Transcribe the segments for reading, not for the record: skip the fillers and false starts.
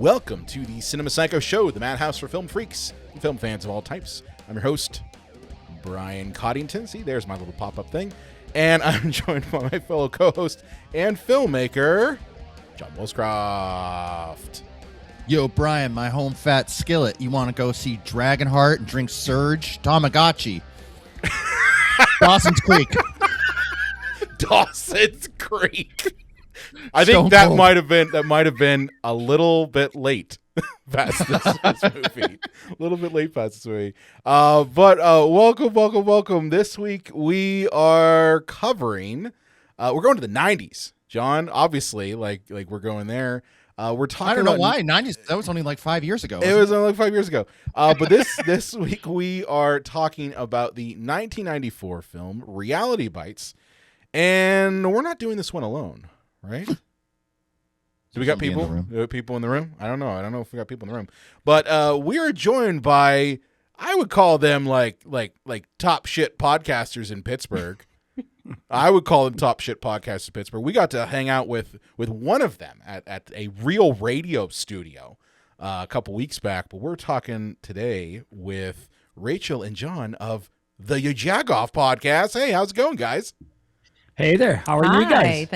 Welcome to the Cinema Psycho Show, the madhouse for film freaks and film fans of all types. I'm your host, Brian Coddington. See, there's my little pop-up thing. And I'm joined by my fellow co-host and filmmaker, John Wilscroft. Yo, Brian, my home fat skillet. You want to go see Dragonheart and drink Surge? Tamagotchi. Dawson's Creek. Dawson's Creek. I think that might have been a little bit late past this movie. A little bit late past this movie. But welcome. This week we are covering. We're going to the 90s, John. Obviously, like we're going there. We're talking. I don't know why 90s. That was only like 5 years ago. It was only like 5 years ago. But this week we are talking about the 1994 film Reality Bites, and we're not doing this one alone. Right? Do we got people? People in the room? I don't know if we got people in the room. But we are joined by, I would call them like top shit podcasters in Pittsburgh. I would call them top shit podcasters in Pittsburgh. We got to hang out with one of them at a real radio studio a couple weeks back. But we're talking today with Rachel and John of the YaJagoff podcast. Hey, how's it going, guys? Hey there. How are you guys?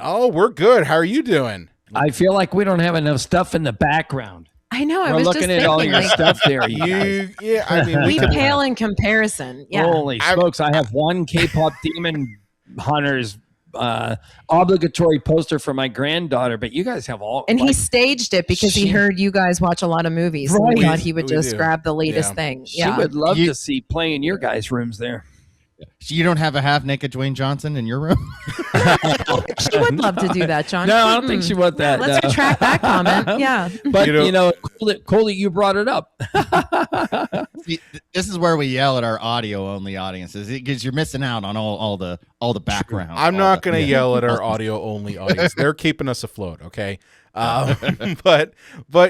Oh, we're good. How are you doing? I feel like we don't have enough stuff in the background. I know. We're looking at all your stuff there. Yeah, I mean, we pale in comparison. Yeah. Holy smokes! I have one K-pop Demon Hunters obligatory poster for my granddaughter, but you guys have all. And he staged it because he heard you guys watch a lot of movies. Right. And he thought he would just grab the latest thing. Yeah. She would love to see play in your guys' rooms there. You don't have a half-naked Dwayne Johnson in your room? She would love to do that, John. No, I don't think she would that. Let's retract that comment. Yeah. But, cool that you brought it up. See, this is where we yell at our audio-only audiences because you're missing out on all the background. I'm not going to yell at our audio-only audience. They're keeping us afloat, okay? But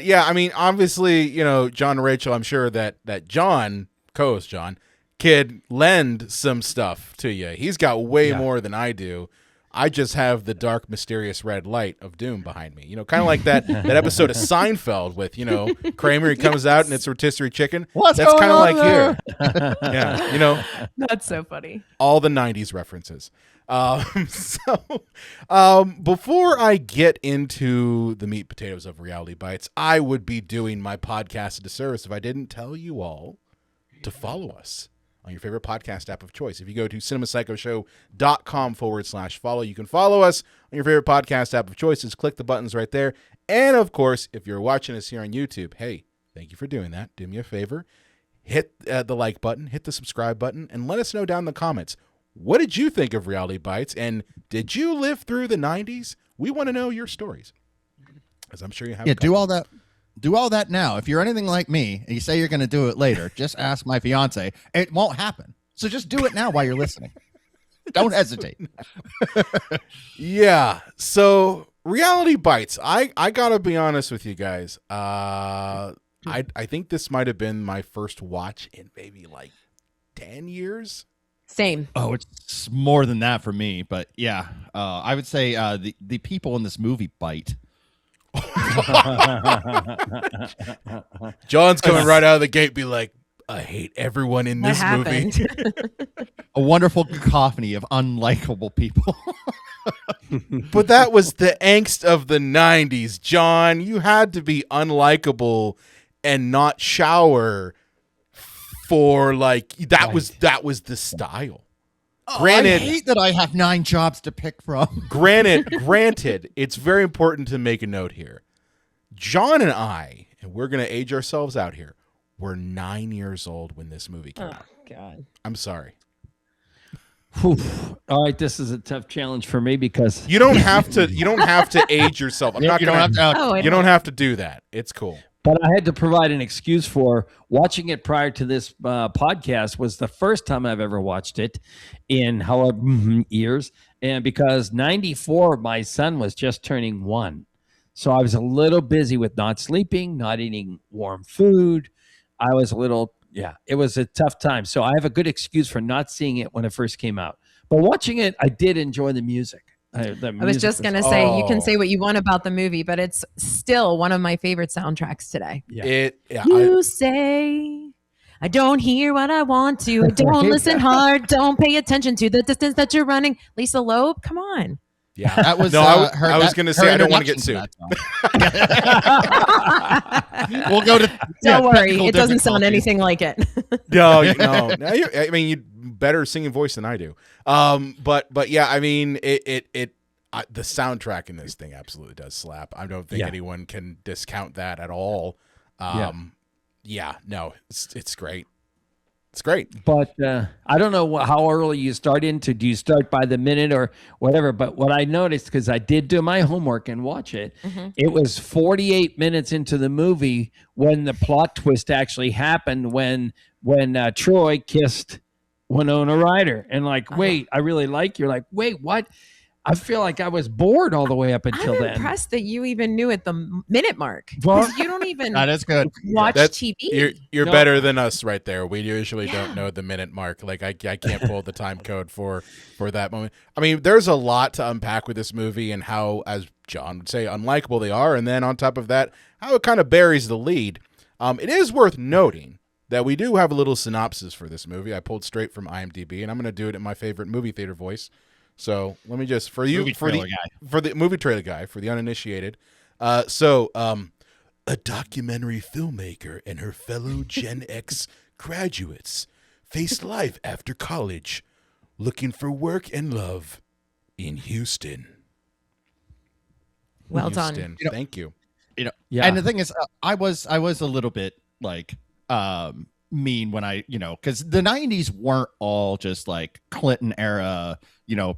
yeah, I mean, obviously, John and Rachel, I'm sure that John, co-host John, could lend some stuff to you. He's got way more than I do. I just have the dark, mysterious red light of doom behind me. Kind of like that episode of Seinfeld with, Kramer, he comes out and it's rotisserie chicken. That's kind of like there? Here. Yeah, That's so funny. All the 90s references. Before I get into the meat and potatoes of Reality Bites, I would be doing my podcast a disservice if I didn't tell you all to follow us on your favorite podcast app of choice. If you go to cinemapsychoshow.com/follow, you can follow us on your favorite podcast app of choice. Just click the buttons right there. And of course, if you're watching us here on YouTube, hey, thank you for doing that. Do me a favor. Hit the like button, hit the subscribe button, and let us know down in the comments. What did you think of Reality Bites? And did you live through the 90s? We want to know your stories, as I'm sure you have. Yeah, do all that. Do all that now. If you're anything like me and you say you're going to do it later, just ask my fiance. It won't happen. So just do it now while you're listening. Don't hesitate. Yeah. So Reality Bites. I got to be honest with you guys. I think this might have been my first watch in maybe like 10 years. Same. Oh, it's more than that for me. But yeah, I would say the people in this movie bite. John's coming right out of the gate be like, I hate everyone in this movie. A wonderful cacophony of unlikable people. But that was the angst of the 90s, John. You had to be unlikable and not shower for that was the style. Granted, I hate that I have 9 jobs to pick from. Granted, it's very important to make a note here. John and I, and we're going to age ourselves out here, were 9 years old when this movie came out. God. I'm sorry. Whew. All right, this is a tough challenge for me because you don't have to age yourself. You don't have to do that. It's cool. But I had to provide an excuse for watching it prior to this podcast. Was the first time I've ever watched it in however years. And because 94, my son was just turning 1. So I was a little busy with not sleeping, not eating warm food. I was a little, it was a tough time. So I have a good excuse for not seeing it when it first came out. But watching it, I did enjoy the music. I I was just going to say, you can say what you want about the movie, but it's still one of my favorite soundtracks today. Yeah. You say, I don't hear what I want to. I don't listen hard. Don't pay attention to the distance that you're running. Lisa Loeb, come on. Yeah, That was no. I was her going to say I don't want to get introduction sued. that song. We'll go to Don't worry. technical It doesn't sound difficulties. anything like it. No. I mean, you better singing voice than I do. But yeah, I mean, the soundtrack in this thing absolutely does slap. I don't think anyone can discount that at all. Yeah, no, it's great. It's great. But I don't know how early you start into. Do you start by the minute or whatever? But what I noticed, because I did do my homework and watch it, it was 48 minutes into the movie when the plot twist actually happened, when Troy kissed Winona Ryder. And wait, I really like you. You're like, wait, what? I feel like I was bored all the way up until I'm then. impressed that you even knew at the minute mark. Well, 'Cause you don't even That is good. watch TV. You're better than us right there. We usually don't know the minute mark. Like I can't pull the time code for that moment. I mean, there's a lot to unpack with this movie and how, as John would say, unlikable they are, and then on top of that, how it kind of buries the lead. It is worth noting that we do have a little synopsis for this movie. I pulled straight from IMDb, and I'm going to do it in my favorite movie theater voice. So let me just for the movie trailer guy, for the uninitiated. A documentary filmmaker and her fellow Gen X graduates face life after college, looking for work and love in Houston. Well Houston. done. Thank you. And the thing is, I was a little bit mean when because the 90s weren't all just like Clinton era,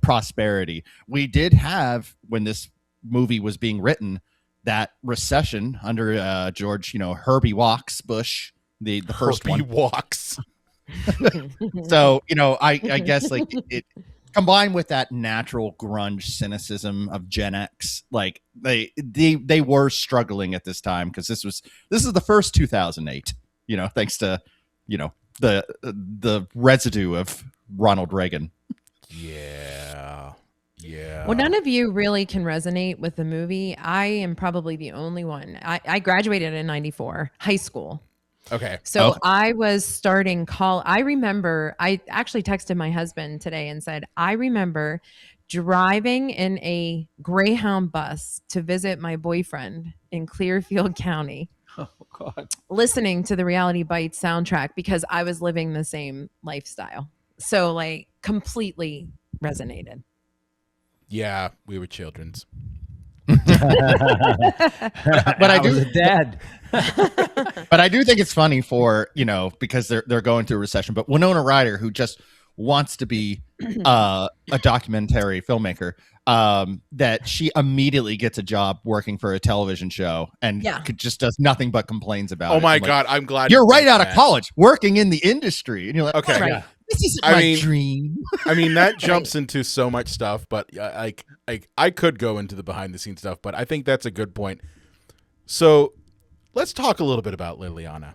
prosperity. We did have, when this movie was being written, that recession under George, Herbie Walks Bush, the first Herbie one. Walks. So, I guess it combined with that natural grunge cynicism of Gen X, they were struggling at this time, because this is the first 2008, thanks to, the residue of Ronald Reagan. Yeah. Well, none of you really can resonate with the movie. I am probably the only one. I graduated in 94, high school. Okay. So I was starting I remember, I actually texted my husband today and said, I remember driving in a Greyhound bus to visit my boyfriend in Clearfield County. oh God, listening to the Reality Bites soundtrack because I was living the same lifestyle. So completely resonated. Yeah, we were children's. But I was a dad. But I do think it's funny because they're going through a recession. But Winona Ryder, who just wants to be a documentary filmmaker, that she immediately gets a job working for a television show and just does nothing but complains about it. Oh my God, I'm glad you're right out of college working in the industry, and you're like, okay, right. This isn't my dream. I mean, that jumps into so much stuff, but I could go into the behind the scenes stuff, but I think that's a good point. So let's talk a little bit about Lelaina.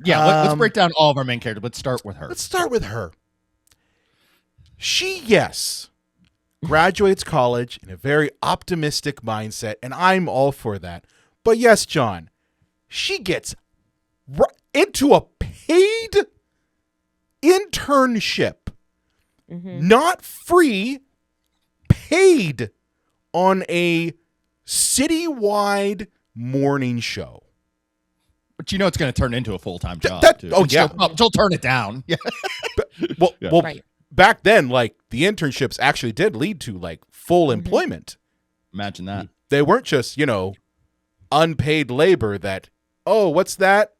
Yeah, let's break down all of our main characters. Let's start with her. She, graduates college in a very optimistic mindset, and I'm all for that. But yes, John, she gets into a paid internship, not free, paid, on a citywide morning show. But it's going to turn into a full-time job. Too. She'll turn it down. Yeah. Well, right. Back then, the internships actually did lead to full employment. Imagine that. They weren't just, unpaid labor that, oh, what's that?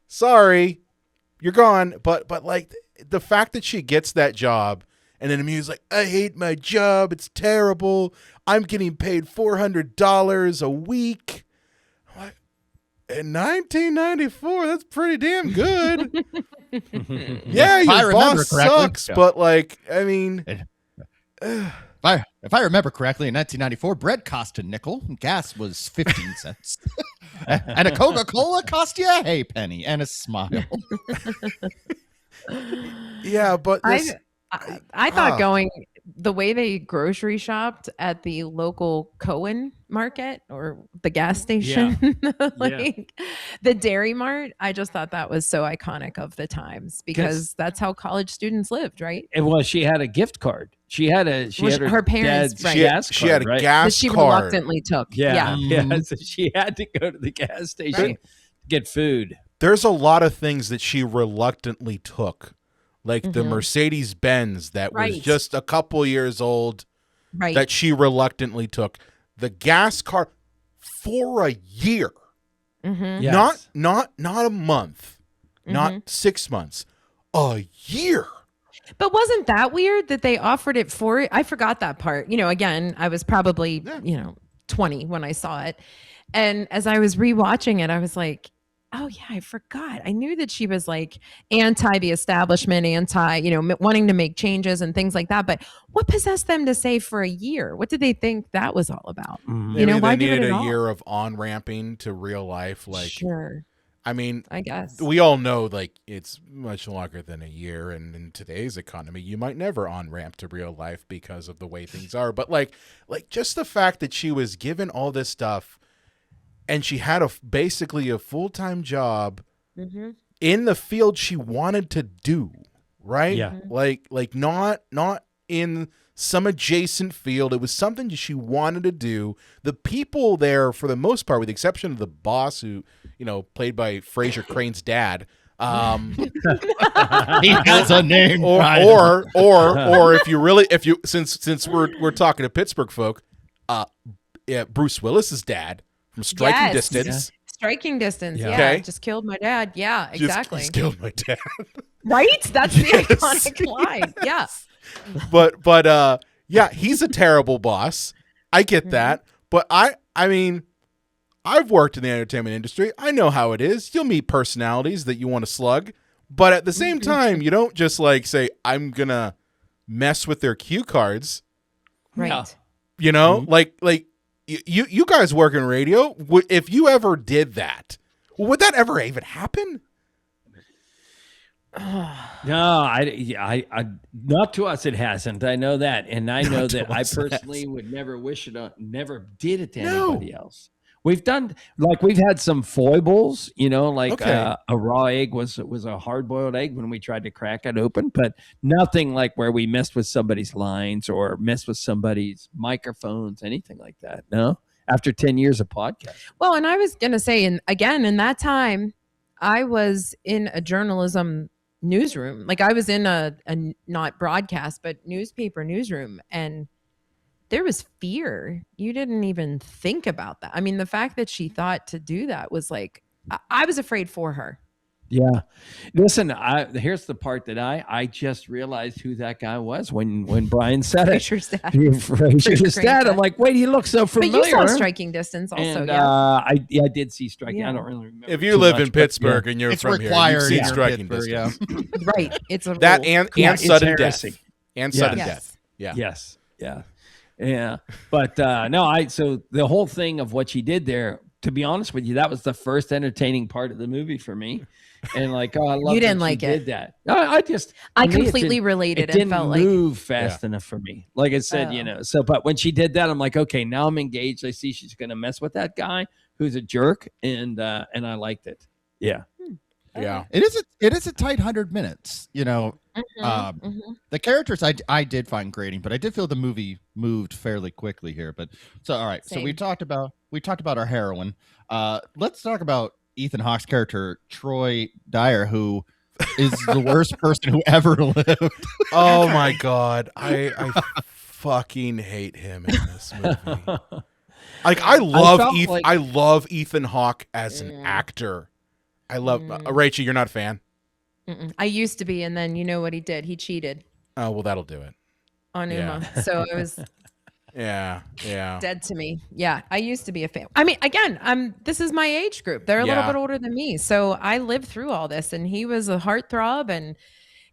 Sorry, you're gone. But the fact that she gets that job and then Amelia's like, I hate my job. It's terrible. I'm getting paid $400 a week. In 1994, that's pretty damn good. Yeah, your boss sucks, but I mean, if I remember correctly, in 1994, bread cost a nickel, and gas was 15 cents, and a Coca-Cola cost you a penny and a smile. Yeah, but I thought going the way they grocery shopped at the local Cohen market or the gas station, like the Dairy Mart, I just thought that was so iconic of the times because that's how college students lived, right? And well, she had a gift card. She had her parents, dad's right. gas She had a card, right? gas That she card. reluctantly took. Yeah. Mhm. So she had to go to the gas station Right. to get food. There's a lot of things that she reluctantly took, like the Mhm. Mercedes Benz that was Right. just a couple years old Right. that she reluctantly took. The gas car for a year, Mhm. Yes. not a month, not 6 months, a year. But wasn't that weird that they offered it for? I forgot that part. Again, I was probably 20 when I saw it, and as I was rewatching it, I was like, "Oh yeah, I forgot. I knew that she was like anti the establishment, anti wanting to make changes and things like that. But what possessed them to say for a year? What did they think that was all about? Mhm. Maybe why they do it needed at a all? year of on-ramping to real life. Like, Sure, I mean, I guess. we all know like it's much longer than a year, and in today's economy you might never on ramp to real life because of the way things are, but like just the fact that she was given all this stuff and she had basically a full-time job Mm-hmm. in the field she wanted to do, right? Yeah. Like not in some adjacent field. It was something she wanted to do. The people there, for the most part, with the exception of the boss who, played by Fraser Crane's dad, He has a name. or if you since we're talking to Pittsburgh folk, Bruce Willis's dad from Striking Yes. Distance. Striking Distance. Yeah. Yeah. Okay. Just killed my dad. Yeah, exactly. Just killed my dad. Right? That's the Yes. iconic line. Yeah. But yeah, he's a terrible boss. I get Mm-hmm. that. But I mean, I've worked in the entertainment industry. I know how it is. You'll meet personalities that you want to slug, but at the same Mm-hmm. time, you don't just like say, I'm gonna mess with their cue cards. Right. Yeah. Like you guys work in radio. If you ever did that, would that ever even happen? No, I not to us. It hasn't. I know that, and I know Not to that I us, it personally hasn't. would never wish it on. Never did it to No. anybody else. We've had some foibles, like Okay. a raw egg was a hard boiled egg when we tried to crack it open, but nothing like where we messed with somebody's lines or messed with somebody's microphones, anything like that. No, after 10 years of podcast. Well, and I was going to say, in that time, I was in a journalism newsroom. Like I was in a not broadcast, but newspaper newsroom. And there was fear. You didn't even think about that. I mean, the fact that she thought to do that was like, I was afraid for her. Yeah. Listen, here's the part that I just realized who that guy was when Brian said it. Fraser's dad. Fraser's Crane's dad. dad. I'm like, wait, he looks so But familiar. you saw Striking Distance also, and, yeah. I did see Striking. Yeah. I don't really remember. If you too live much, in but Pittsburgh and you're It's from here, required. you've seen in Striking Pittsburgh, Distance. Right. It's a That rule. and Yeah, it's sudden heresy. death. And Yes. sudden Yes. death. Yeah. Yes. Yeah. Yeah. But no, so the whole thing of what she did there, to be honest with you, that was the first entertaining part of the movie for me. And like, I love You didn't that she like it. did that. I just I to me, it completely didn't- related It and didn't felt like move fast enough for me. Like I said, Oh. so but when she did that, I'm like, okay, now I'm engaged. I see she's gonna mess with that guy who's a jerk, and I liked it. Yeah. Yeah. It is a tight 100 minutes. The characters I did find grating, but I did feel the movie moved fairly quickly here. But so all right, so we Same. talked about our heroine. Let's talk about Ethan Hawke's character Troy Dyer, who is the worst person who ever lived. Oh my God. I fucking hate him in this movie. Like I love Ethan Hawke as an actor. I love Rachel. You're not a fan? Mm-mm. I used to be, and then you know what he did? He cheated Oh well, that'll do it. on Yeah. Uma. So it was Yeah. dead to me. Yeah, I used to be a fan. I mean, again, this is my age group. They're a little Yeah. bit older than me, so I lived through all this. And he was a heartthrob, and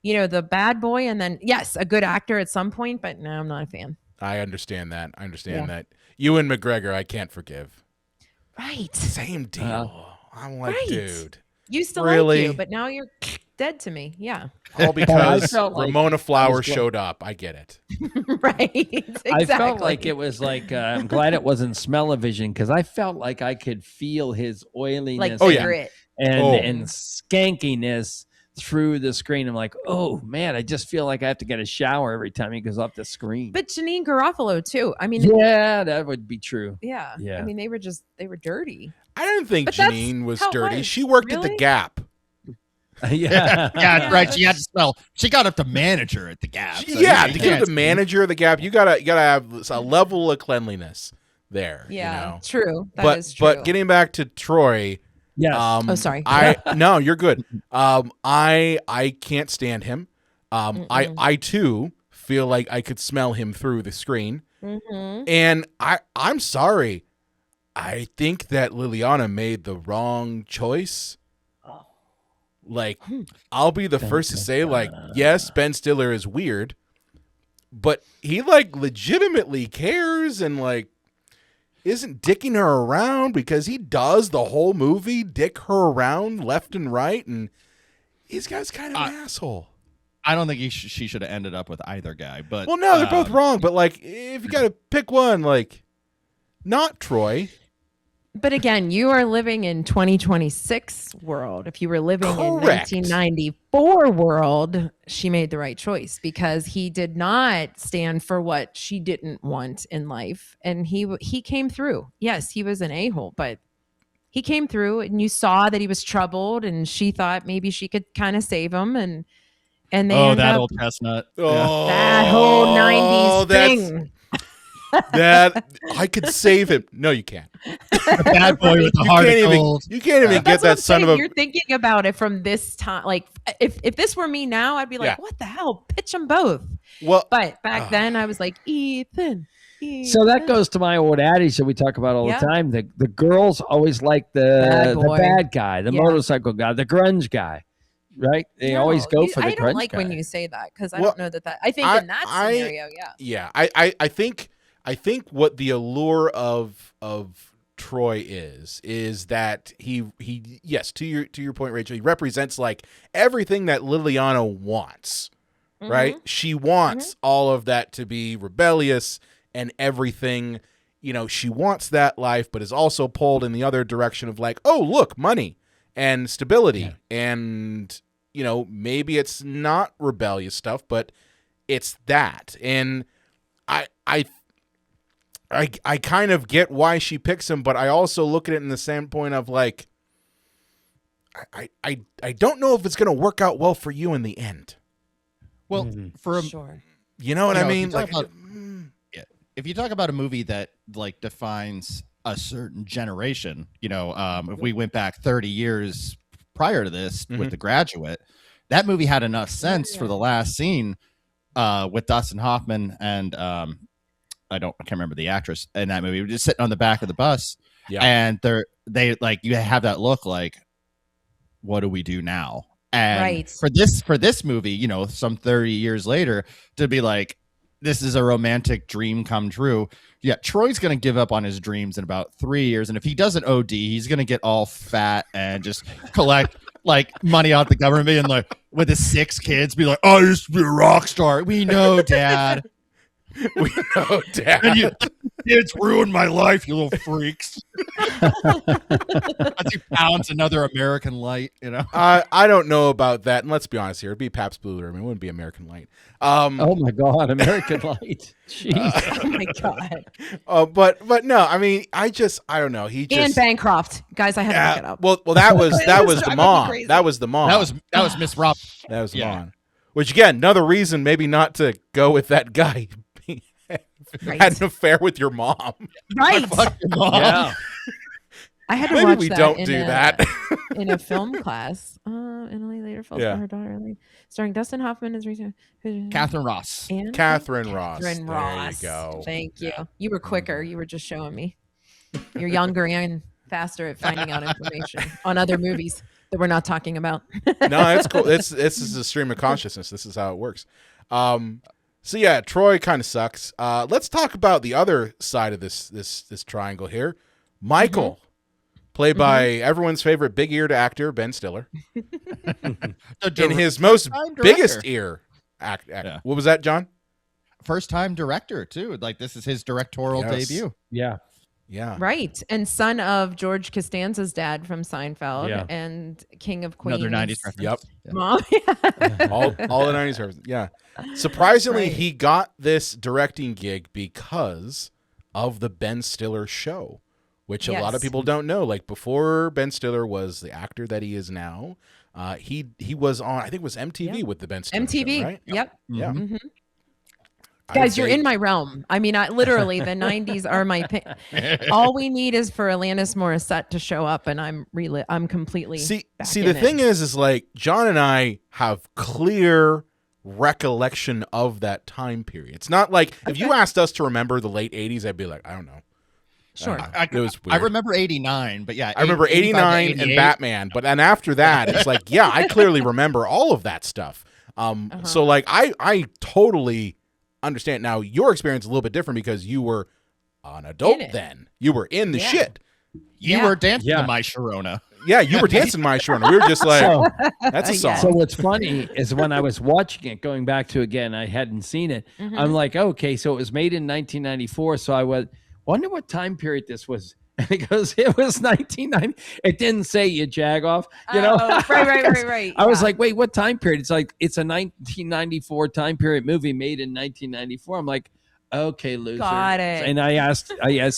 the bad boy, and then yes, a good actor at some point. But no, I'm not a fan. I understand that. Yeah. That. Ewan McGregor, I can't forgive. Right. Same deal. I'm like, Right. dude. Used to Really? like you, but now you're dead to me. Yeah. All because felt like Ramona I Flowers was going- showed up. I get it. Right. Exactly. I felt like it was like I'm glad it wasn't smell-o-vision because I felt like I could feel his oiliness like Oh, the yeah. grit. and skankiness through the screen. I'm like, oh man, I just feel like I have to get a shower every time he goes off the screen. But Janine Garofalo too. I mean, yeah, that would be true. yeah. Yeah. I mean, they were dirty. I didn't think But that's Janine was how it dirty. was. She worked at the Really? Gap. yeah. Yeah, right. She had to smell. She got up to manager at the Gap. so Yeah, you to can't get the manager of the Gap, you gotta have a level of cleanliness there. Yeah. You know? True. That is true. But getting back to Troy, Yes. Oh, sorry. No, you're good. I can't stand him. I too feel like I could smell him through the screen. Mhm. And I'm sorry. I think that Lelaina made the wrong choice. Like, I'll be the first to say, like, yes, Ben Stiller is weird, but he like legitimately cares and like isn't dicking her around, because he does the whole movie dick her around left and right, and he's kind of an asshole. I don't think she should have ended up with either guy. But Well, no, they're both wrong. But like, if you got to pick one, like, not Troy. But again, you are living in 2026 world. If you were living Correct. in 1994 world, she made the right choice, because he did not stand for what she didn't want in life, and he came through. Yes, he was an a-hole, but he came through, and you saw that he was troubled, and she thought maybe she could kind of save him, and they ended that up, old chestnut. Oh, that whole 90s that's- thing. That I could save him. No, you can't. The bad boy with the You heart can't of even. gold. You can't even get That's what that I'm son saying. of a. You're thinking about it from this time. Like, if this were me now, I'd be like, Yeah. what the hell? Pitch them both. Well, But back then, I was like, Ethan. So that goes to my old adage that we talk about all Yeah. the time. The girls always like Bad the boy. bad guy, the Yeah. motorcycle guy, the grunge guy, right? They always go for the I grunge don't like guy. when you say that, because I Well, don't know that. I think in that scenario, yeah. yeah. I think what the allure of Troy is that he yes, to your point, Rachel, he represents like everything that Lelaina wants. Right? She wants all of that to be rebellious and everything. You know, she wants that life, but is also pulled in the other direction of like, oh, look, money and stability. And, you know, maybe it's not rebellious stuff, but it's that. And I kind of get why she picks him, but I also look at it in the standpoint of like, I don't know if it's going to work out well for you in the end. Well, for a, Sure. You know what You I know, if mean? you talk Like, about- if you talk about a movie that like defines a certain generation, you know, if we went back 30 years prior to this with The Graduate, that movie had enough sense for the last scene with Dustin Hoffman and I can't remember the actress in that movie. We're just sitting on the back of the bus, and they like you have that look like, what do we do now? And Right. for this movie, you know, some 30 years later, to be like, this is a romantic dream come true. Yeah, Troy's going to give up on his dreams in about 3 years. And if he doesn't OD, he's going to get all fat and just collect like money out the government and like with his 6 kids be like, oh, I used to be a rock star. We know, Dad. we know, Dad. And you kids ruined my life, you little freaks. As he pounds another American Light, you know. I don't know about that. And let's be honest here. It'd be Pabst Blue Ribbon. It wouldn't be American Light. Oh my God, American Light. Jeez. Oh my God. But no, I mean, I don't know. He just And Bancroft. Guys, I had to look it up. Well, that was the driving me mom. crazy. That was the mom. That was Miss Rob. That was the Yeah. mom. Which again, another reason maybe not to go with that guy. Right. Had an affair with your mom. Right. Fuck your mom. Yeah. I had to Maybe watch we that don't in do a- that. in a film class. Emily later falls Yeah. for her daughter, Elaine, starring Dustin Hoffman as Rita. Catherine Ross. And Catherine Ross. Catherine Ross. There you go. Thank you. You were quicker. You were just showing me. You're younger and faster at finding out information on other movies that we're not talking about. No, it's cool. This is a stream of consciousness. This is how it works. So yeah, Troy kind of sucks. Let's talk about the other side of this triangle here. Michael. played by everyone's favorite big-eared actor, Ben Stiller. The In his most first-time biggest director. ear act. Yeah. What was that, John? First-time director too. Like this is his directorial Yes. debut. Yeah. Yeah. Right. And son of George Costanza's dad from Seinfeld Yeah. and King of Queens. Another 90s reference. Yep. Yeah. Mom. all the 90s references. Yeah. Surprisingly, Right. he got this directing gig because of the Ben Stiller show, which a lot of Yes. people don't know. Like before Ben Stiller was the actor that he is now, he was on, I think it was MTV with the Ben Stiller MTV. show, right? Yep. Yeah. Mhm. I'd Guys, you're say- in my realm. I mean, literally, the 90s are my all we need is for Alanis Morissette to show up, and I'm completely See, back the in thing it. is like John and I have clear recollection of that time period. It's not like if you asked us to remember the late 80s, I'd be like, I don't know. Sure. It was weird. I remember 89, but yeah. I remember 89 and 88. Batman, but then after that, it's like, yeah, I clearly remember all of that stuff. So like, I totally understand. Now, your experience is a little bit different because you were an adult In it. then. You were in the Yeah. shit. You Yeah. were dancing Yeah. to My Sharona. Yeah, you were dancing My Sharona. We were just like, So, that's a Yeah. song. so what's funny is when I was watching it, going back to again, I hadn't seen it. I'm like, okay, so it was made in 1994. So I wonder what time period this was. And it goes, it was 1990. It didn't say YaJagoff, you know? Oh, right. I was Yeah. like, wait, what time period? It's like, it's a 1994 time period movie made in 1994. I'm like, okay, loser. Got it. And I asked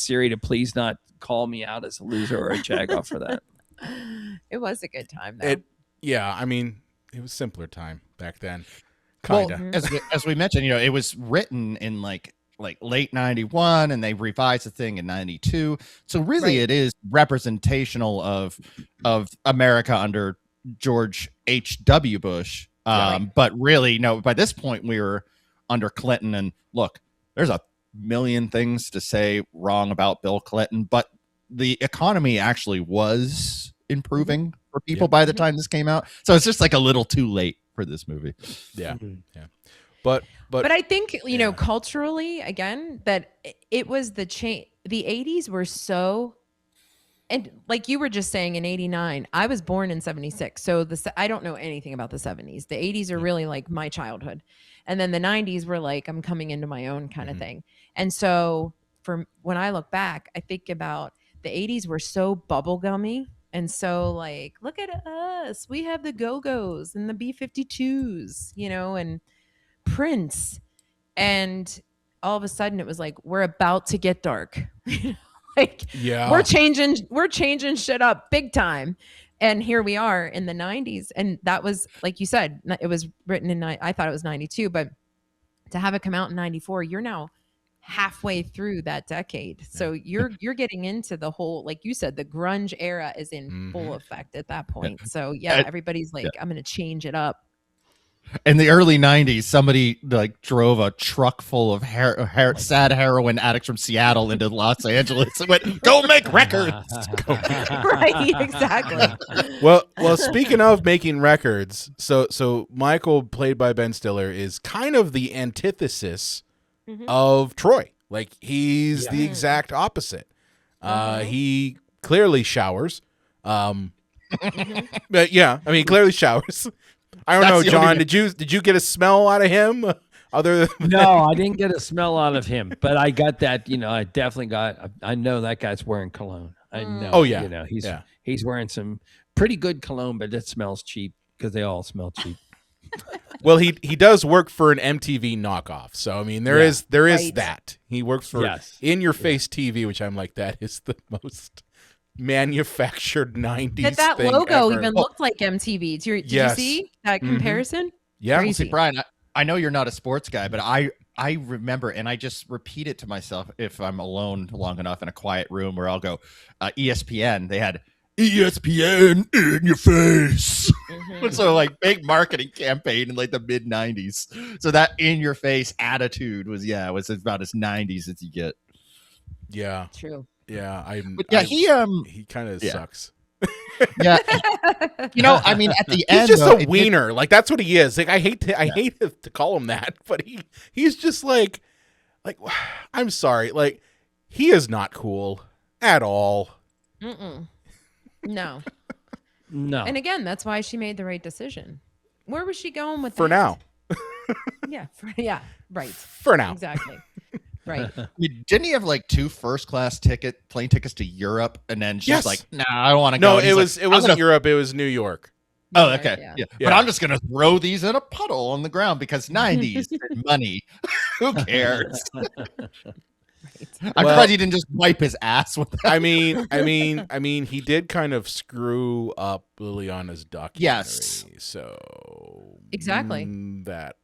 Siri to please not call me out as a loser or a jagoff for that. It was a good time, though. Yeah, I mean, it was simpler time back then. Well, Kinda. as we mentioned, it was written in like late 91 and they revised the thing in 92. So really it is representational of America under George H.W. Bush. But really, no, by this point we were under Clinton, and look, there's a million things to say wrong about Bill Clinton, but the economy actually was improving for people by the time this came out. So it's just like a little too late for this movie. Yeah. Yeah. But I think, culturally, again, that it was the change. The 80s were so, and like you were just saying in 89, I was born in 76. So I don't know anything about the 70s. The 80s are really like my childhood. And then the 90s were like, I'm coming into my own kind of thing. And so when I look back, I think about the 80s were so bubblegummy. And so like, look at us. We have the Go-Go's and the B-52s, and Prince, and all of a sudden it was like, we're about to get dark. Like, yeah, we're changing shit up big time. And here we are in the 90s. And that was, like you said, it was written in, I thought it was 92, but to have it come out in 94, you're now halfway through that decade. So you're getting into the whole, like you said, the grunge era is in full effect at that point. So everybody's like, I'm going to change it up. In the early 90s, somebody like drove a truck full of sad heroin addicts from Seattle into Los Angeles and went, go make records. Right, exactly. Well, speaking of making records, so Michael, played by Ben Stiller, is kind of the antithesis of Troy. Like, he's the exact opposite. He clearly showers. But yeah, I mean, clearly showers. I don't know, John. Did you get a smell out of him? Other than No, I didn't get a smell out of him, but I got that. I definitely got. I know that guy's wearing cologne. I know. Oh yeah. He's wearing some pretty good cologne, but it smells cheap because they all smell cheap. Well, he does work for an MTV knockoff, so I mean there is that. He works for In Your Face TV, which I'm like, that is the most manufactured 90s that thing logo ever. even looked like MTV. Did you see that comparison? Yeah. Well, see, Brian, I know you're not a sports guy, but I remember, and I just repeat it to myself if I'm alone long enough in a quiet room where I'll go, ESPN, they had ESPN in your face. So like big marketing campaign in like the mid 90s. So that in your face attitude was about as 90s as you get. Yeah. True. Yeah. He kind of sucks. Yeah. I mean, at the end, he's just a wiener. Like, that's what he is. Like, I hate to call him that, but he's just like, I'm sorry. Like, he is not cool at all. No. No. And again, that's why she made the right decision. Where was she going with For that? now. Yeah. Right. For now. Exactly. Right. I mean, didn't he have like 2 first-class plane tickets to Europe, and then she's Yes. like, "Nah, I don't want to go." No, And he's it like, wasn't Europe. It was New York. Oh, Yeah, okay. yeah. Yeah. Yeah. But I'm just gonna throw these in a puddle on the ground because 90s money. Who cares? Right. I'm Well- surprised he didn't just wipe his ass with that. I mean, he did kind of screw up Liliana's documentary. Yes. So Exactly. that,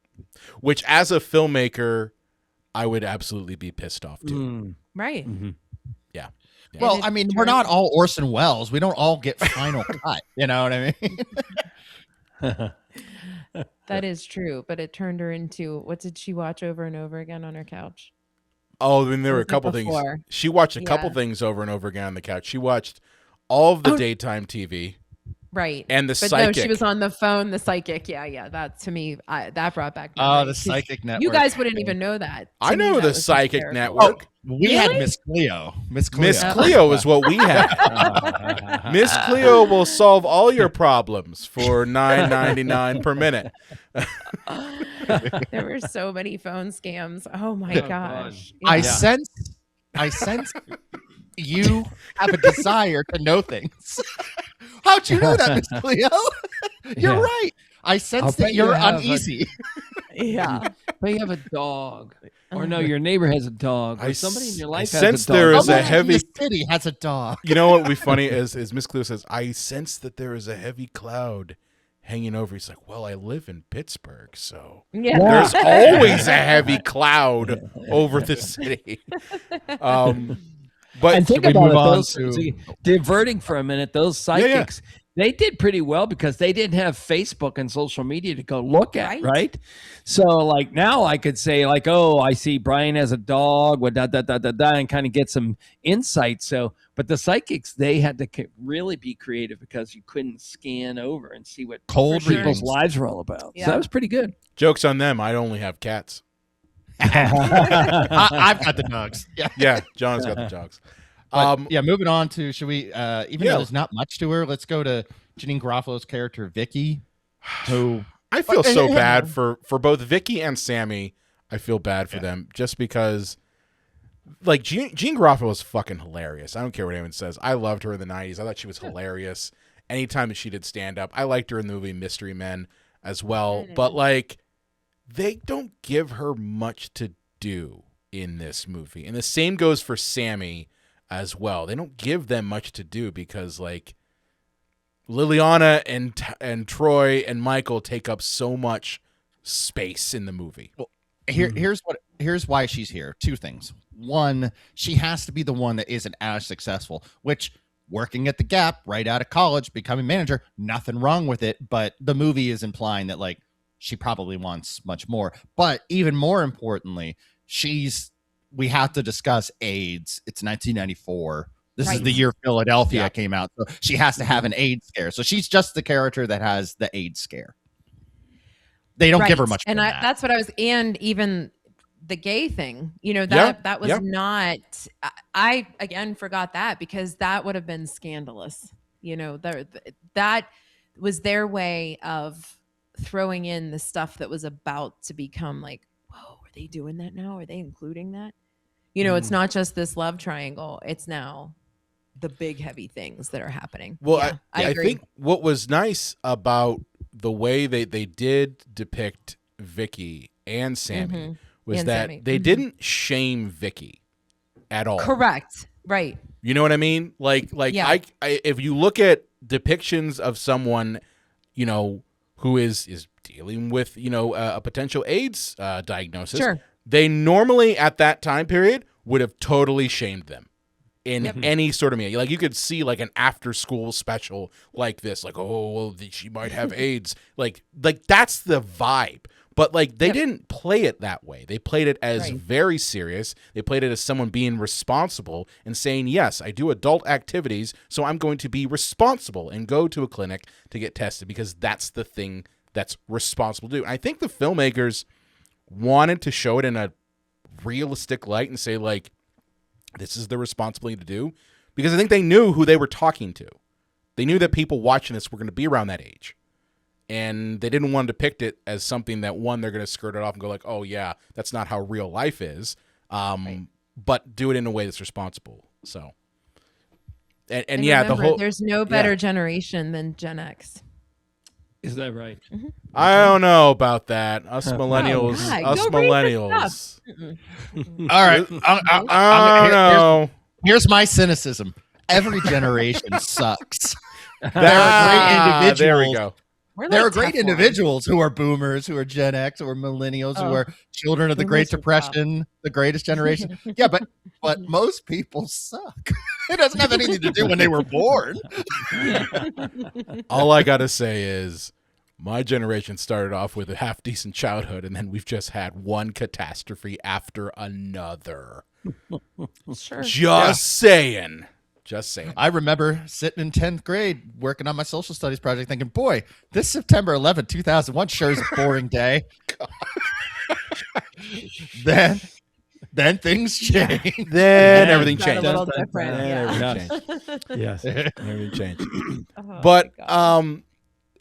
which as a filmmaker, I would absolutely be pissed off too. Mm. Right. Mhm. Yeah. Well, And I mean, it we're not turned- all Orson Welles. We don't all get final cut. You know what I mean? That is true, but it turned her into, what did she watch over and over again on her couch? Oh, then there were a Was it couple things. before? She watched a couple Yeah. things over and over again on the couch. She watched all of the Oh. daytime TV Right. and the But psychic. no, she was on the phone, the psychic. Yeah. That to me, that brought back. Oh, the memories. Psychic Network. You guys wouldn't even know that. I To me, know that the was Psychic hysterical. Network. We had Really? Miss Cleo. Miss Cleo. Miss Cleo is what we had. Miss Cleo will solve all your problems for $9.99 per minute. There were so many phone scams. Oh my Oh, gosh. I Yeah. sense you have a desire to know things. How'd you know that, Miss Cleo? You're Yeah. right. I I'll sense bet that you you're have a- uneasy. Yeah. But you have a dog. Or no, your neighbor has a dog. Or somebody in your life has sense a dog. there is a Someone in heavy. the city has a dog. You know what would be funny is Miss Cleo says, "I sense that there is a heavy cloud hanging over." He's like, "Well, I live in Pittsburgh, so Yeah. there's always a heavy cloud over the city." But And think we about move it, on those, to- diverting for a minute, those Yeah, yeah. psychics, they did pretty well because they didn't have Facebook and social media to go look at, Right. right? So like now I could say like, oh, I see Brian has a dog, what and kind of get some insight. So, but the psychics, they had to really be creative because you couldn't scan over and see what Cold For sure. people's readings. lives were all about. So Yeah. that was pretty good. joke's on them. I only have cats. I've got the dogs. Yeah. Yeah, John's got the dogs. But, yeah, moving on to, should we, even Yeah. though there's not much to her, let's go to Janine Garofalo's character, Vicky, who, I feel But- so and- bad for both Vicky and Sammy. I feel bad for them just because, like, Jean Garofalo was fucking hilarious. I don't care what anyone says. I loved her in the 90s. I thought she was hilarious. Anytime that she did stand up, I liked her in the movie Mystery Men as well. But, like, they don't give her much to do in this movie. And the same goes for Sammy as well. They don't give them much to do because, like, Liliana and Troy and Michael take up so much space in the movie. here's why she's here. 2 things. One, she has to be the one that isn't as successful, which working at the Gap right out of college, becoming manager, nothing wrong with it. But the movie is implying that like she probably wants much more. But even more importantly, we have to discuss AIDS. It's 1994. This is Right. the year Philadelphia Yeah. came out. So she has to have an AIDS scare. So she's just the character that has the AIDS scare. They don't give her Right. much. And more than that. that's what I was, and even the gay thing, Yeah, that was yeah. not, I again forgot that because that would have been scandalous. That was their way of throwing in the stuff that was about to become like, whoa, are they doing that now? Are they including that? It's not just this love triangle. It's now the big heavy things that are happening. Well, Yeah, I I agree. think what was nice about the way they did depict Vicky and Sammy Mhm. was And that Sammy. they Mhm. didn't shame Vicky at all. Correct. Right. You know what I mean? Like Yeah. I if you look at depictions of someone, who is dealing with, a potential AIDS diagnosis, Sure. they normally at that time period would have totally shamed them in Yep. any sort of media. Like you could see like an after school special like this, like, oh, well, she might have AIDS. Like that's the vibe. But like they Yep. didn't play it that way. They played it as Right. very serious. They played it as someone being responsible and saying, yes, I do adult activities, so I'm going to be responsible and go to a clinic to get tested because that's the thing that's responsible to do. And I think the filmmakers wanted to show it in a realistic light and say, like, this is the responsibility to do, because I think they knew who they were talking to. They knew that people watching this were going to be around that age. And they didn't want to depict it as something that, one, they're going to skirt it off and go like, oh, yeah, that's not how real life is. Right. But do it in a way that's responsible. So, and yeah, remember, the whole. there's no better generation than Gen X. Is that right? I don't know about that. Us millennials. God, Us go read the millennials. All right. I don't know. Here's my cynicism. Every generation sucks. There are great There individuals. we go. We're There are like great tough ones. individuals who are boomers, who are Gen X, who are millennials, who are children of the Great Boomers are tough. Depression, the greatest generation. Yeah, but most people suck. It doesn't have anything to do when they were born. All I got to say is my generation started off with a half-decent childhood, and then we've just had one catastrophe after another. Sure. Just saying. Just saying. I remember sitting in 10th grade working on my social studies project thinking, boy, this September 11, 2001 sure is a boring day. then things changed. Then everything Got a changed. little different. Then Yeah. everything changed. Yes. Everything changed. Oh, But my God.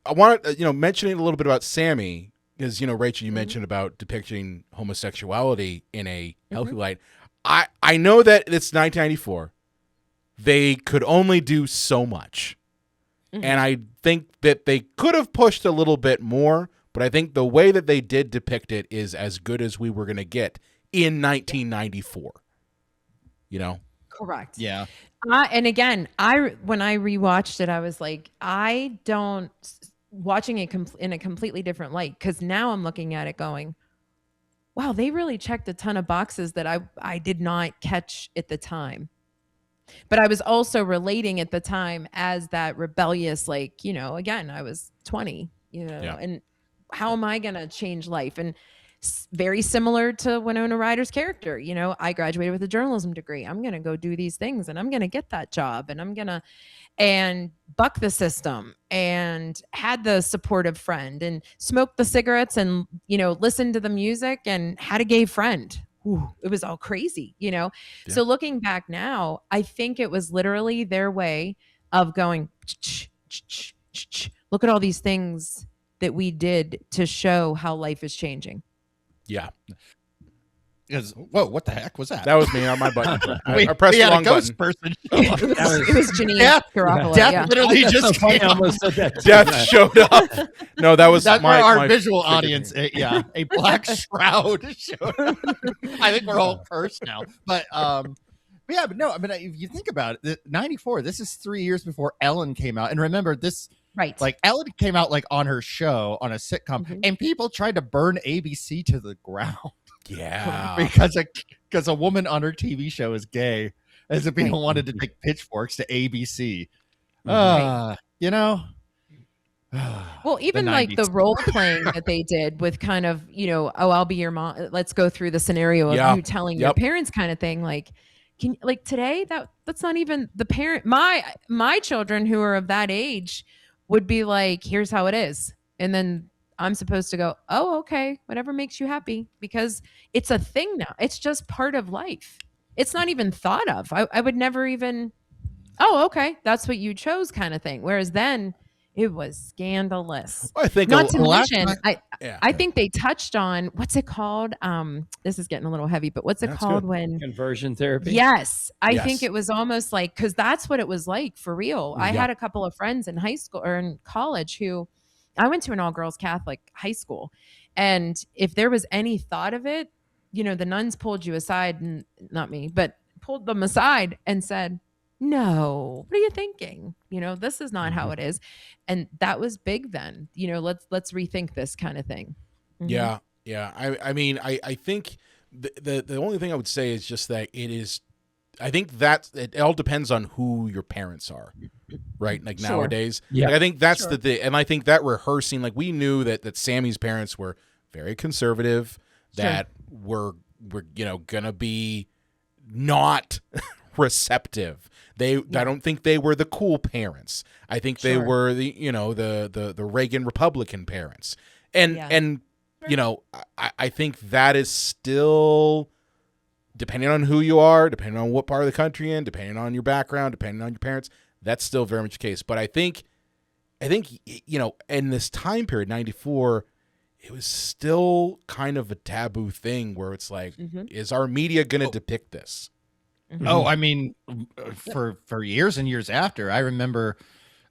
I want to mentioning a little bit about Sammy, because Rachel, you mentioned about depicting homosexuality in a healthy light. I know that it's 1994. They could only do so much, and I think that they could have pushed a little bit more. But I think the way that they did depict it is as good as we were going to get in 1994. Correct. Yeah. And again, when I rewatched it, I was like, I don't watching it in a completely different light, because now I'm looking at it going, wow, they really checked a ton of boxes that I did not catch at the time. But I was also relating at the time as that rebellious, again, I was 20, and how am I going to change life? And very similar to Winona Ryder's character. I graduated with a journalism degree. I'm going to go do these things, and I'm going to get that job, and I'm going to buck the system, and had the supportive friend, and smoked the cigarettes, and, listened to the music, and had a gay friend. Ooh, it was all crazy, So looking back now, I think it was literally their way of going, look at all these things that we did to show how life is changing. Yeah. Because, whoa, what the heck was that? That was me on my button. we I pressed we the had wrong a ghost button. person. It was Janine Death- Garofalo. Death Yeah. literally just I came up. almost said that. Death showed up. No, that was That's my for our my visual figure. audience. A black shroud showed up. I think we're all cursed now. But yeah, but no, I mean, if you think about it, 94, this is 3 years before Ellen came out. And remember, this, Right. like, Ellen came out like on her show, on a sitcom, and people tried to burn ABC to the ground Yeah. because a woman on her TV show is gay, as if people wanted to take pitchforks to ABC. You know? Well, even like the role playing that they did with kind of, I'll be your mom. Let's go through the scenario of you telling your parents kind of thing. Like, today that's not even the parent. My children who are of that age would be like, here's how it is. And then I'm supposed to go, oh, okay, whatever makes you happy, because it's a thing now. It's just part of life. It's not even thought of. I would never even, oh, okay, that's what you chose kind of thing. Whereas then it was scandalous. I think Not to mention, yeah. I think they touched on, what's it called? This is getting a little heavy, but what's it called when Conversion therapy? Yes. I Yes. think it was almost like, because that's what it was like for real. I Yeah. had a couple of friends in high school or in college who, I went to an all-girls Catholic high school. And if there was any thought of it, the nuns pulled you aside, and not me, but pulled them aside and said, no, what are you thinking? This is not how it is. And that was big then. Let's rethink this kind of thing. Mhm. Yeah. Yeah. I mean, I think the only thing I would say is just that it is, I think that it all depends on who your parents are, right? Like Sure. nowadays. Yeah. Like, I think that's Sure. the thing. And I think that rehearsing, like we knew that Sammy's parents were very conservative, that were gonna be not receptive. I don't think they were the cool parents. I think they Sure. were the Reagan Republican parents. And I think that is still, depending on who you are, depending on what part of the country you're in, depending on your background, depending on your parents, that's still very much the case. But I think, you know, in this time period, 94, it was still kind of a taboo thing where it's like, is our media going to depict this? Oh, I mean, for years and years after, I remember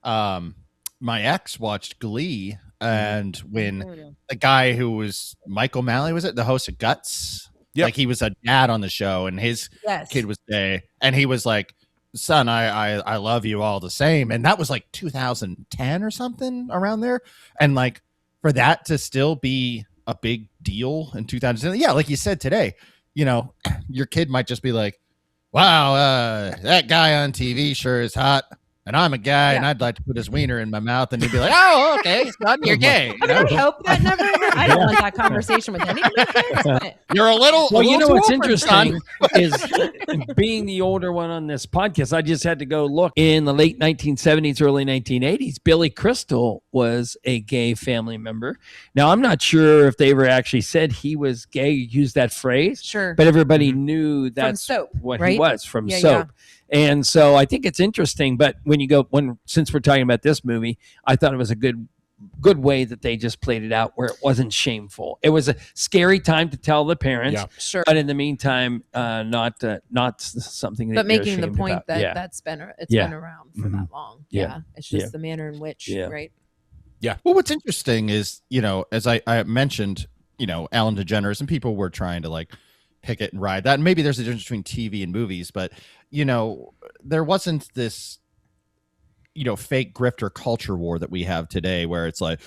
my ex watched Glee, and when the guy who was Mike O'Malley, was it the host of Guts? Yep. Like he was a dad on the show, and his kid was gay, and he was like, "Son, I love you all the same," and that was like 2010 or something around there, and like for that to still be a big deal in 2010, yeah, like you said today, you know, your kid might just be like, wow, that guy on TV sure is hot, and I'm a guy, and I'd like to put his wiener in my mouth, and he'd be like, oh, okay, son, you're gay. I mean, I hope that never. I don't want that conversation with any of my kids. But. You're a little. Well, you know what's too open, interesting is being the older one on this podcast. I just had to go look in the late 1970s, early 1980s. Billy Crystal was a gay family member. Now, I'm not sure if they ever actually said he was gay, used that phrase. Sure, but everybody knew that's Soap, what right? he was from Soap. And so I think it's interesting. But since we're talking about this movie, I thought it was a good way that they just played it out where it wasn't shameful. It was a scary time to tell the parents, but in the meantime, not something that. But making the ashamed point about. that it's been around for that long. It's just the manner in which, right? Yeah. Well, what's interesting is, you know, as I mentioned, you know, Ellen DeGeneres, and people were trying to like pick it and ride that. And maybe there's a difference between TV and movies, but you know, there wasn't this, you know, fake grifter culture war that we have today where it's like,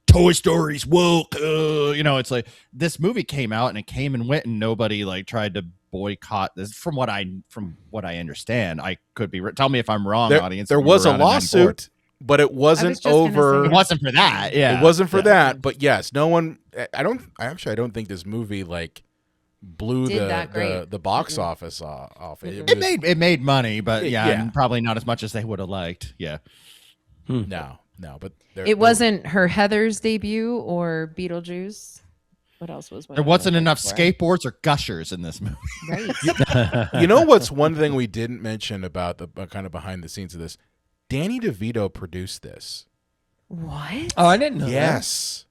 Toy Story's woke. You know, it's like this movie came out and it came and went and nobody like tried to boycott this from what I understand. I could be, tell me if I'm wrong, audience. There was a lawsuit, but it wasn't over. It wasn't for that. Yeah. It wasn't for that. But yes, no one, I don't think this movie like blew the box office off. It made money, but and probably not as much as they would have liked. Yeah. No, but it wasn't her Heather's debut or Beetlejuice. What else was there? Wasn't enough skateboards or gushers in this movie. Right. You know what's one thing we didn't mention about the kind of behind the scenes of this? Danny DeVito produced this. What? Oh, I didn't know. Yes.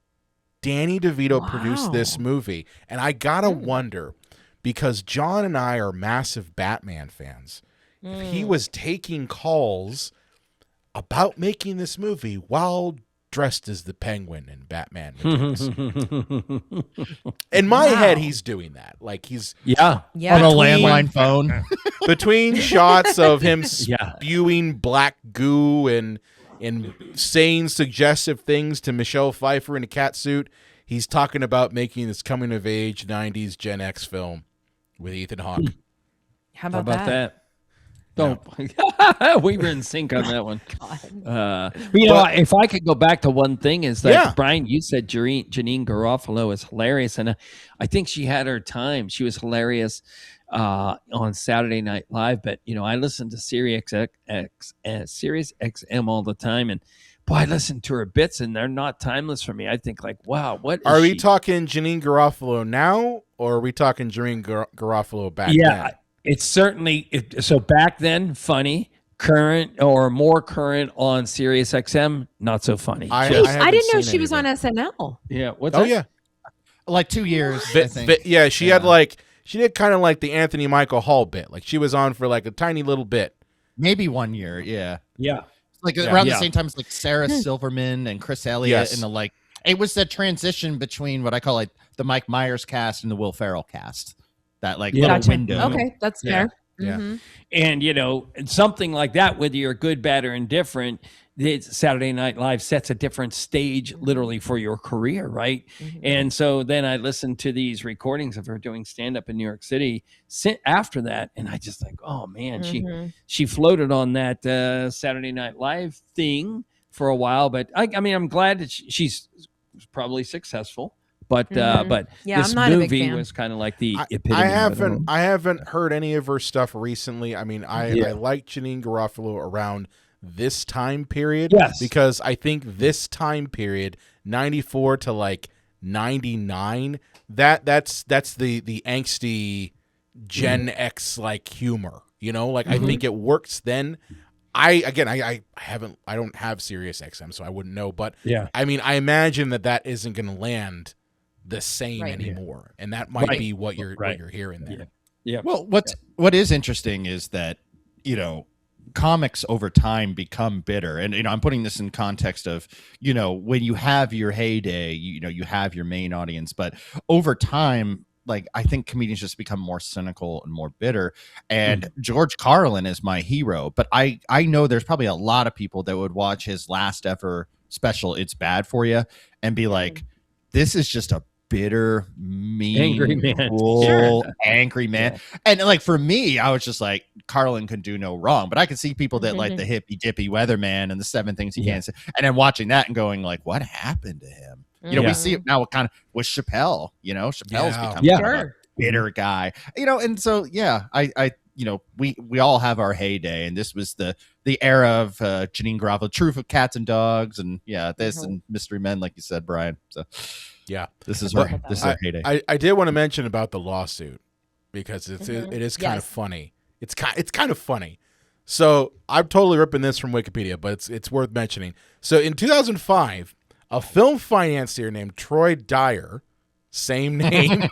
Danny DeVito produced this movie, and I gotta wonder, because John and I are massive Batman fans, if he was taking calls about making this movie while dressed as the Penguin in Batman Begins. In my head, he's doing that. Like he's on a landline phone. Between shots of him spewing black goo and saying suggestive things to Michelle Pfeiffer in a cat suit, he's talking about making this coming-of-age 90s Gen X film with Ethan Hawke. How about that? We were in sync on that one. If I could go back to one thing is that, Brian, you said Janine Garofalo is hilarious, and I think she had her time. She was hilarious on Saturday Night Live, but I listen to Sirius XM all the time, and boy, I listen to her bits, and they're not timeless for me. I think like, wow, what are we talking Janine Garofalo now, or are we talking Janine Garofalo back then? It's certainly so back then funny, current or more current on Sirius XM, not so funny. I didn't know she was on SNL. Yeah, like 2 years. I think. She had she did kind of like the Anthony Michael Hall bit. Like she was on for like a tiny little bit. Maybe 1 year. Yeah. Like Yeah. around the same time as like Sarah Silverman and Chris Elliott and it was the transition between what I call like the Mike Myers cast and the Will Ferrell cast. That little window. Okay, that's fair. Yeah. Mm-hmm. And something like that, whether you're good, bad, or indifferent, Saturday Night Live sets a different stage literally for your career, right? Mm-hmm. And so then I listened to these recordings of her doing stand-up in New York City after that, and I just like, oh man, she floated on that Saturday Night Live thing for a while, but I mean, I'm glad that she's probably successful. But this movie was kind of like the epitome. I haven't heard any of her stuff recently. I mean, I like Janine Garofalo around this time period, because I think this time period, 94 to like 99, that's the angsty Gen X like humor. I think it works then. I don't have Sirius XM, so I wouldn't know. But Yeah. I mean, I imagine that isn't going to land the same Right. anymore, and that might Right. be what you're Right. hearing there. Yeah. Yeah. Well, what is interesting is that, comics over time become bitter. And, I'm putting this in context of, when you have your heyday, you have your main audience, but over time, like, I think comedians just become more cynical and more bitter. And George Carlin is my hero, but I know there's probably a lot of people that would watch his last ever special, It's Bad For You, and be like, this is just a bitter, mean, Angry man. cruel, angry man. Yeah. And like, for me, I was just like, Carlin can do no wrong, but I could see people that like the hippy dippy weatherman and the 7 things he can't say, and then watching that and going like, what happened to him? We see it now kind of with Chappelle, Chappelle's become kind of a bitter guy, and so, I we all have our heyday, and this was the era of Janine Garofalo, Truth of Cats and Dogs, and this and Mystery Men, like you said, Brian. So this is our heyday. I did want to mention about the lawsuit because it is kind of funny. It's kind of funny. So I'm totally ripping this from Wikipedia, but it's worth mentioning. So in 2005, a film financier named Troy Dyer, same name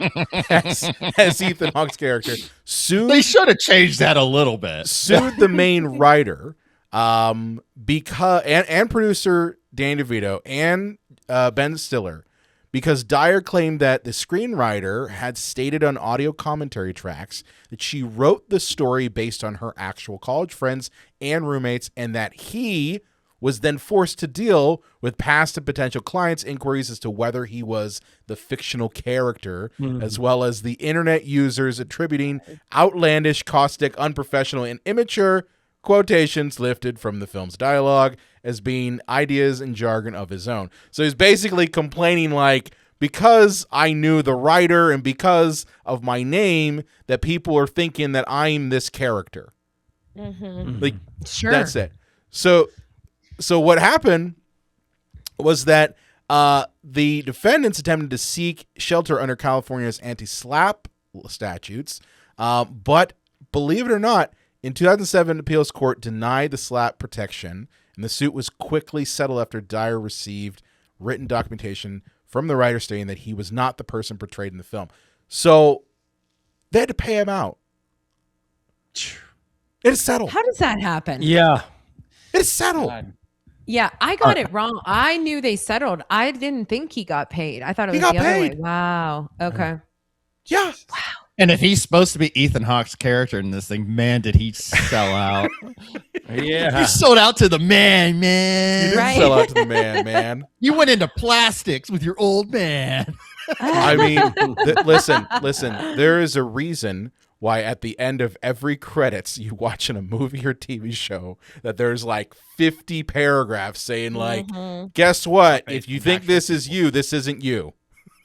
as Ethan Hawke's character, sued. They should have changed that a little bit. Sued the main writer, because and producer Dan DeVito and Ben Stiller, because Dyer claimed that the screenwriter had stated on audio commentary tracks that she wrote the story based on her actual college friends and roommates, and that he was then forced to deal with past and potential clients' inquiries as to whether he was the fictional character, as well as the internet users attributing outlandish, caustic, unprofessional, and immature quotations lifted from the film's dialogue as being ideas and jargon of his own. So he's basically complaining like, because I knew the writer and because of my name, that people are thinking that I'm this character. Like, Sure. that's it. So what happened was that the defendants attempted to seek shelter under California's anti-SLAPP statutes, but believe it or not, in 2007, appeals court denied the SLAPP protection, and the suit was quickly settled after Dyer received written documentation from the writer stating that he was not the person portrayed in the film. So they had to pay him out. It is settled. How does that happen? Yeah. It is settled. God. Yeah, I got it wrong. I knew they settled. I didn't think he got paid. I thought it was He got the other way. paid. Wow. Okay. Yeah. And if he's supposed to be Ethan Hawke's character in this thing, man, did he sell out? Yeah. You sold out to the man. You didn't Right. sell out to the man. You went into plastics with your old man. I mean, listen. There is a reason why at the end of every credits you watch in a movie or TV show that there's like 50 paragraphs saying like, guess what? If you think this is you, this isn't you.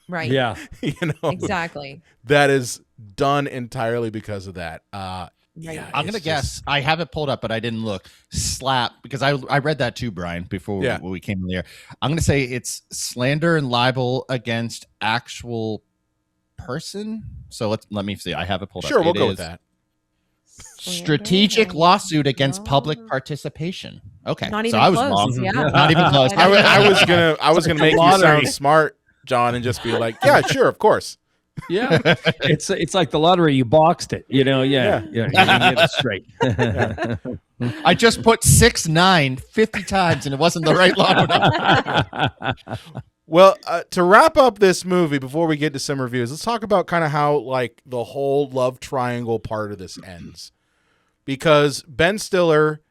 Right. Yeah. Exactly. That is done entirely because of that. Right. Yeah, I'm going to guess. I have it pulled up, but I didn't look. SLAPP, because I read that too, Brian, before we came in there. I'm going to say it's slander and libel against actual person. So let me see. I have it pulled up. Sure, we'll It go is with that. strategic lawsuit against public participation. Okay. Not so even I was close. wrong. Yeah. Not even close. I was gonna make you lottery. sound smart, John, and just be like, yeah, sure, of course. Yeah. It's like the lottery. You boxed it, Yeah. You get it straight. I just put 6-9 50 times and it wasn't the right lottery. Well, to wrap up this movie before we get to some reviews, let's talk about kind of how like the whole love triangle part of this ends. Because Ben Stiller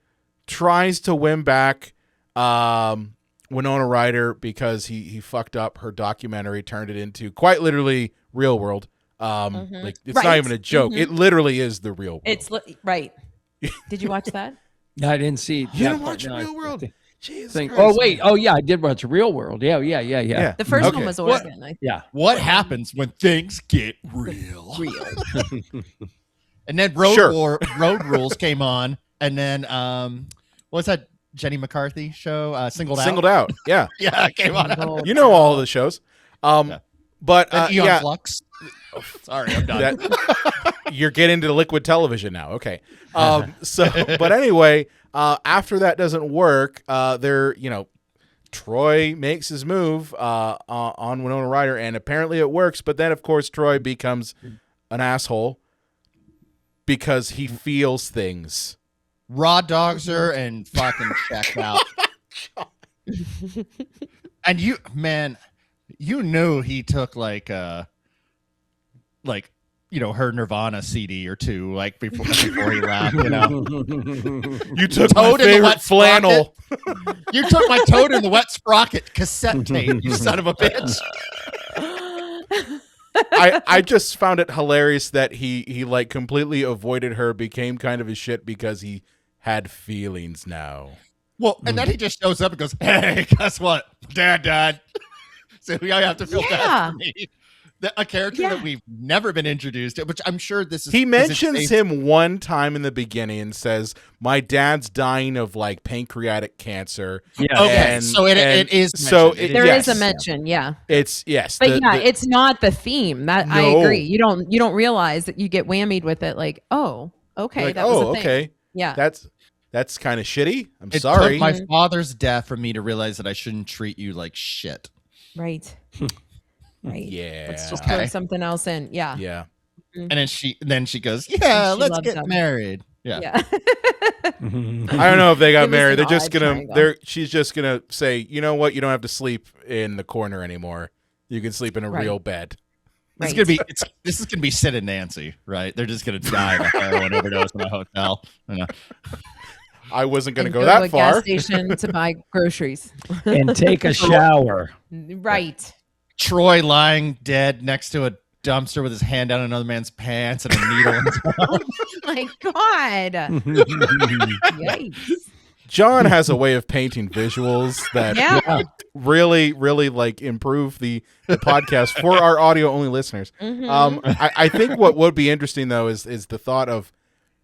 tries to win back Winona Ryder because he fucked up her documentary, turned it into quite literally Real World. Like it's not Right. even a joke. It literally is the real world. It's right. Did you watch that? I didn't see. You didn't watch Real World? Jesus Christ. Oh wait. Oh yeah, I did watch Real World. Yeah. The first Okay. one was Oregon. I think. Yeah. What happens when things get real? And then Sure. Road Rules came on, and then what was that Jenny McCarthy show? Singled Out. Yeah. Yeah, it came on. You know all of the shows. But And Eon yeah, Flux. Sorry, I'm done. you're getting to liquid television now. Okay. But anyway, After that doesn't work, Troy makes his move on Winona Ryder, and apparently it works. But then, of course, Troy becomes an asshole because he feels things. Raw dogs her and fucking checked out. And you knew he took her Nirvana CD or two before he left. You took my favorite flannel. You took my Toad in the Wet Sprocket cassette tape, you son of a bitch. I just found it hilarious that he completely avoided her, became kind of a shit because he had feelings now. Well, and then he just shows up and goes, "Hey, guess what? Dad died." So I have to feel bad for me. A character that we've never been introduced to, which I'm sure this is. He mentions him one time in the beginning and says, "My dad's dying of pancreatic cancer." Yeah. Okay. So it is. So there is a mention. Yeah. It's yes. But it's not the theme. That I agree. You don't realize that you get whammied with it. That was a thing. Okay. Yeah. That's kind of shitty. I'm it sorry. Took my father's death for me to realize that I shouldn't treat you like shit. Right. Right. Yeah. Let's just throw something else in. Yeah. Yeah. And then she goes, "Yeah, let's get married." Yeah. I don't know if they got married. They're just gonna. She's just gonna say, "You know what? You don't have to sleep in the corner anymore. You can sleep in a real bed." This is gonna be Sid and Nancy, right? They're just gonna die of a heroin overdose in a hotel. I wasn't gonna go to that a far. Gas station to buy groceries and take a shower. Right. Troy lying dead next to a dumpster with his hand down another man's pants and a needle in his mouth. Oh my God. Yikes. John has a way of painting visuals that really, really improve the podcast for our audio only listeners. Mm-hmm. I think what would be interesting though is the thought of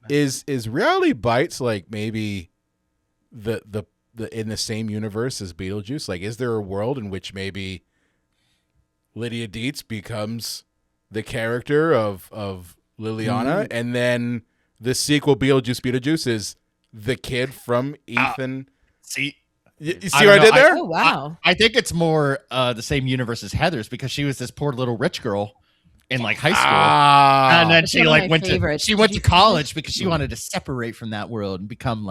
is Reality Bites maybe the in the same universe as Beetlejuice? Is there a world in which maybe Lydia Dietz becomes the character of Lelaina, and then the sequel Beetlejuice is the kid from Ethan? See what I did there? Oh wow! I think it's more the same universe as Heather's, because she was this poor little rich girl in high school, and then she went to college because she wanted to separate from that world and become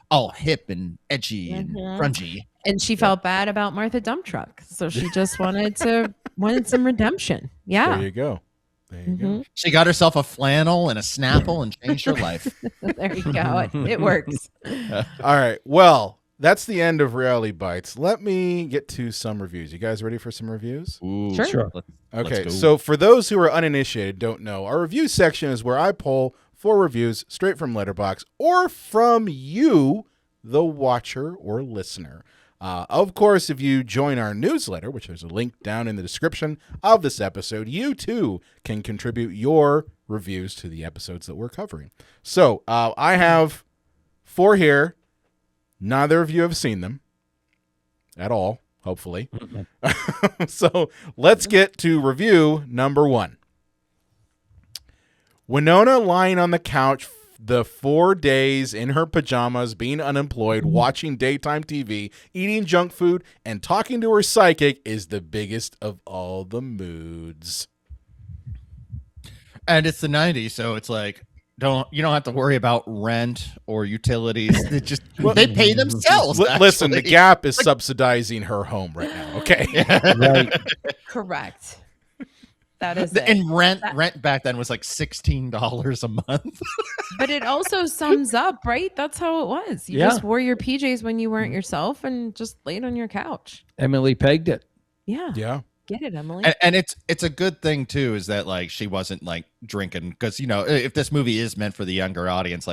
all hip and edgy and grungy. And she felt bad about Martha Dump Truck, so she just wanted some redemption. Yeah, there you go. She got herself a flannel and a Snapple and changed her life. There you go. It works. All right. Well, that's the end of Reality Bites. Let me get to some reviews. You guys ready for some reviews? Ooh, sure. Okay. So for those who are uninitiated, don't know, our review section is where I pull 4 reviews straight from Letterboxd or from you, the watcher or listener. Of course, if you join our newsletter, which there's a link down in the description of this episode, you too can contribute your reviews to the episodes that we're covering. So I have 4 here. Neither of you have seen them at all, hopefully. So let's get to review number 1. Winona lying on the couch the 4 days in her pajamas, being unemployed, watching daytime TV, eating junk food, and talking to her psychic is the biggest of all the moods. And it's the 90s, so it's you don't have to worry about rent or utilities. They pay themselves. Listen, the Gap is subsidizing her home right now. Okay, right. Correct. That is and rent back then was $16 a month. But it also sums up, right? That's how it was. You just wore your PJs when you weren't yourself and just laid on your couch. Emily pegged it. Yeah. Yeah. Get it, Emily. And it's a good thing too, is that she wasn't drinking, because if this movie is meant for the younger audience,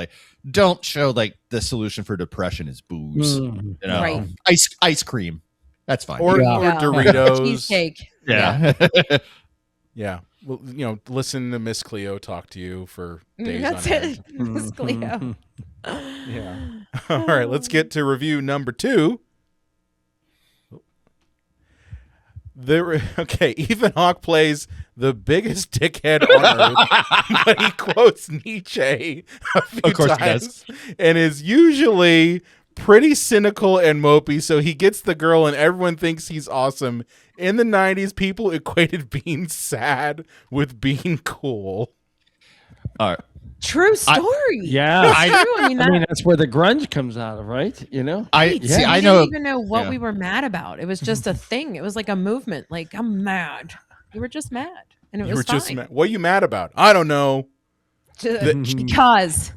don't show the solution for depression is booze. Right. Ice cream. That's fine. Or Doritos. Cheesecake. Yeah. Yeah. Well, listen to Miss Cleo talk to you for days That's on end. it. Miss Cleo. Yeah. All right, let's get to review number 2. Ethan Hawke plays the biggest dickhead on earth, but he quotes Nietzsche a few times and is usually pretty cynical and mopey, so he gets the girl and everyone thinks he's awesome. In the 90s, people equated being sad with being cool. All right. True story. Yeah. I mean, that's where the grunge comes out of, right? You know? I we know. didn't even know what we were mad about. It was just a thing. It was like a movement. Like, I'm mad. You were just mad. And it was fine. Just mad. What are you mad about? I don't know. Because.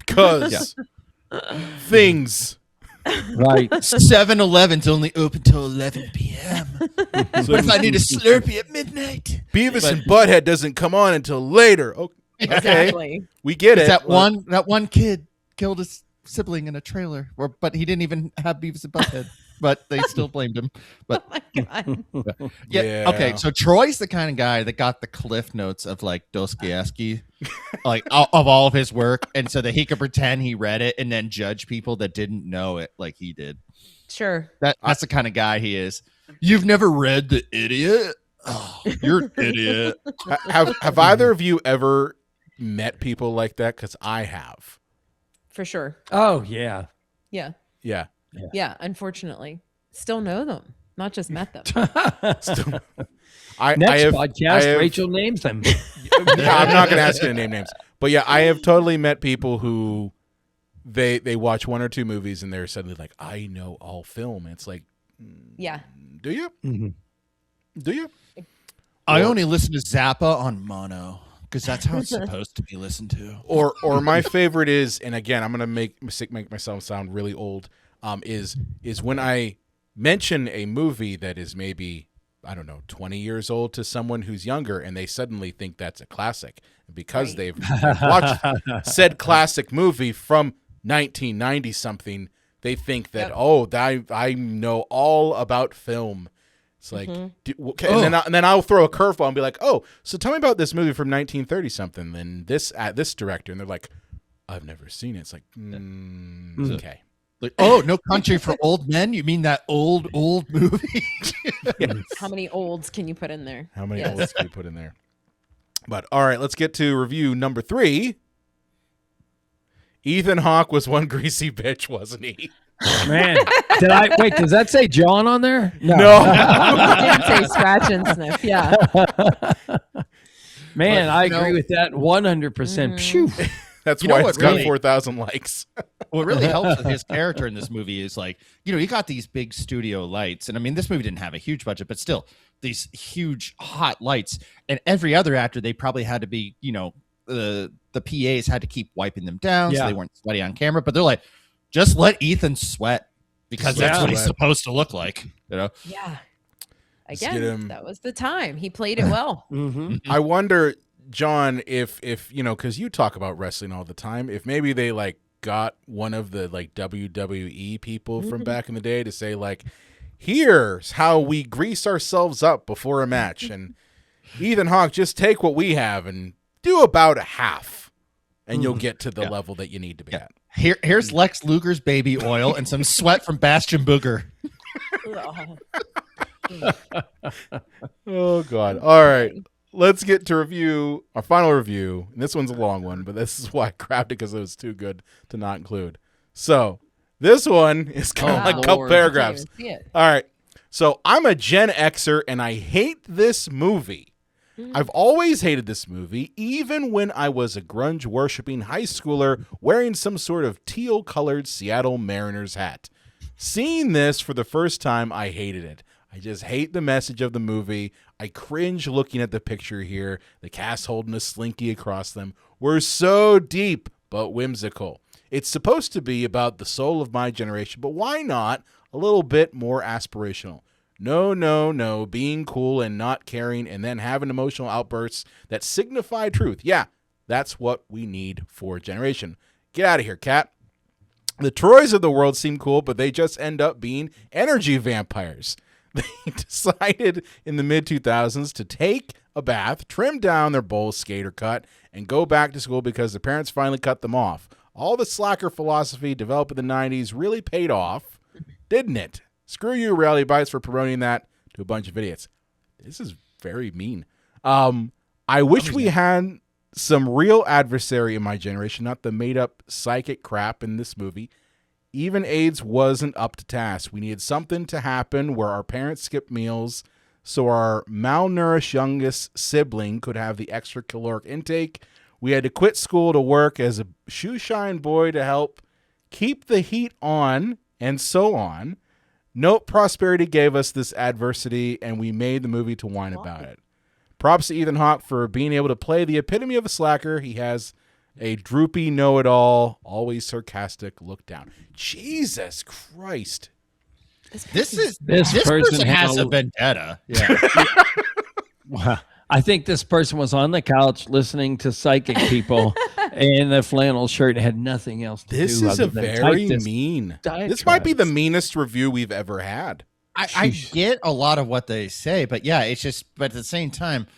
Things. Right. 7-Eleven's only open till 11 p.m. What if I need a Slurpee at midnight? Beavis and Butthead doesn't come on until later. Okay. Exactly. We get it. That one kid killed his sibling in a trailer, but he didn't even have Beavis and Butthead, but they still blamed him. But Oh my God. yeah. Okay, so Troy's the kind of guy that got the cliff notes of like Dostoevsky, like of all of his work, and so that he could pretend he read it and then judge people that didn't know it like he did. Sure. That's the kind of guy he is. You've never read The Idiot? Oh, you're an idiot. Have either of you ever met people like that? Because I have. For sure. Oh, yeah. Yeah. Yeah. Yeah. Unfortunately. Still know them. Not just met them. Next I podcast, Rachel names them. I'm not going to ask you to name names. But yeah, I have totally met people who they watch one or two movies and they're suddenly like, I know all film. And it's like, Yeah. do you? Mm-hmm. Do you? I only listen to Zappa on mono because that's how it's supposed to be listened to. Or my favorite is, and again, I'm gonna make myself sound really old. Is when I mention a movie that is maybe, I don't know, 20 years old to someone who's younger, and they suddenly think that's a classic because they've watched said classic movie from 1990 something. They think that I know all about film. It's like, and then I'll throw a curveball and be like, oh, so tell me about this movie from 1930 something. And this director, and they're like, I've never seen it. It's like, okay. Like, oh, No Country for Old Men? You mean that old movie? Yes. How many olds can you put in there? How many olds can you put in there? But all right, let's get to review number 3. Ethan Hawke was one greasy bitch, wasn't he? Man, does that say John on there? No. I didn't say scratch and sniff. Yeah. Man, I agree with that 100%. Phew. That's You know why what it's got really- 4,000 likes. What really helps with his character in this movie is like, you got these big studio lights. And I mean, this movie didn't have a huge budget, but still these huge hot lights. And every other actor, they probably had to be, the PAs had to keep wiping them down so they weren't sweaty on camera. But they're like, just let Ethan sweat because that's what he's supposed to look like. Yeah. Let's get Again, him. that was the time. He played it well. I wonder, John, if because you talk about wrestling all the time, if maybe they like got one of the like WWE people from back in the day to say like, here's how we grease ourselves up before a match, and Ethan Hawke, just take what we have and do about a half, and you'll get to the level that you need to be at. Here's Lex Luger's baby oil and some sweat from Bastion Booger. Oh God! All right, let's get to our final review. And this one's a long one, but this is why I grabbed it because it was too good to not include. So this one is kind of like a couple paragraphs. All right, so I'm a Gen Xer and I hate this movie. I've always hated this movie, even when I was a grunge-worshipping high schooler wearing some sort of teal-colored Seattle Mariners hat. Seeing this for the first time, I hated it. I just hate the message of the movie. I cringe looking at the picture here. The cast holding a slinky across them. We're so deep, but whimsical. It's supposed to be about the soul of my generation, but why not a little bit more aspirational? No, being cool and not caring and then having emotional outbursts that signify truth. Yeah, that's what we need for a generation. Get out of here, Cat. The Troys of the world seem cool, but they just end up being energy vampires. They decided in the mid-2000s to take a bath, trim down their bowl skater cut, and go back to school because their parents finally cut them off. All the slacker philosophy developed in the 90s really paid off, didn't it? Screw you, Reality Bites, for promoting that to a bunch of idiots. This is very mean. I wish we had some real adversary in my generation, not the made-up psychic crap in this movie. Even AIDS wasn't up to task. We needed something to happen where our parents skipped meals so our malnourished youngest sibling could have the extra caloric intake. We had to quit school to work as a shoeshine boy to help keep the heat on, and so on. Note prosperity gave us this adversity, and we made the movie to whine about it. Props to Ethan Hawke for being able to play the epitome of a slacker. He has a droopy know-it-all, always sarcastic look down. Jesus Christ. This person has a vendetta. Yeah. Wow. I think this person was on the couch listening to psychic people in the flannel shirt and had nothing else to do. This is other a than very type mean. diatribe. This might be the meanest review we've ever had. I get a lot of what they say, but yeah, it's just, but at the same time,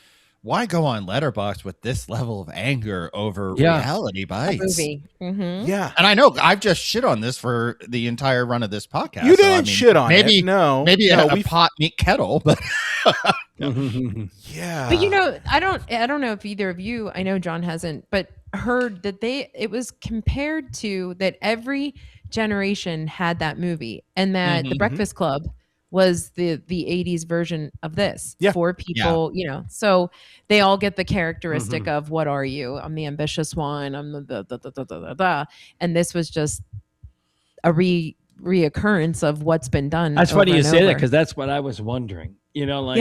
why go on Letterboxd with this level of anger over Reality Bites? Movie. Mm-hmm. Yeah. And I know I've just shit on this for the entire run of this podcast. You didn't shit on maybe, it. No. Maybe a pot meat kettle, but yeah. But you know, I don't know if either of you, I know John hasn't, but heard that it was compared to that every generation had that movie, and that The Breakfast Club was the 80s version of this for people, you know. So they all get the characteristic of, what are you? I'm the ambitious one. I'm the and this was just a reoccurrence of what's been done. That's funny you say that, over. because that's what I was wondering. You know, like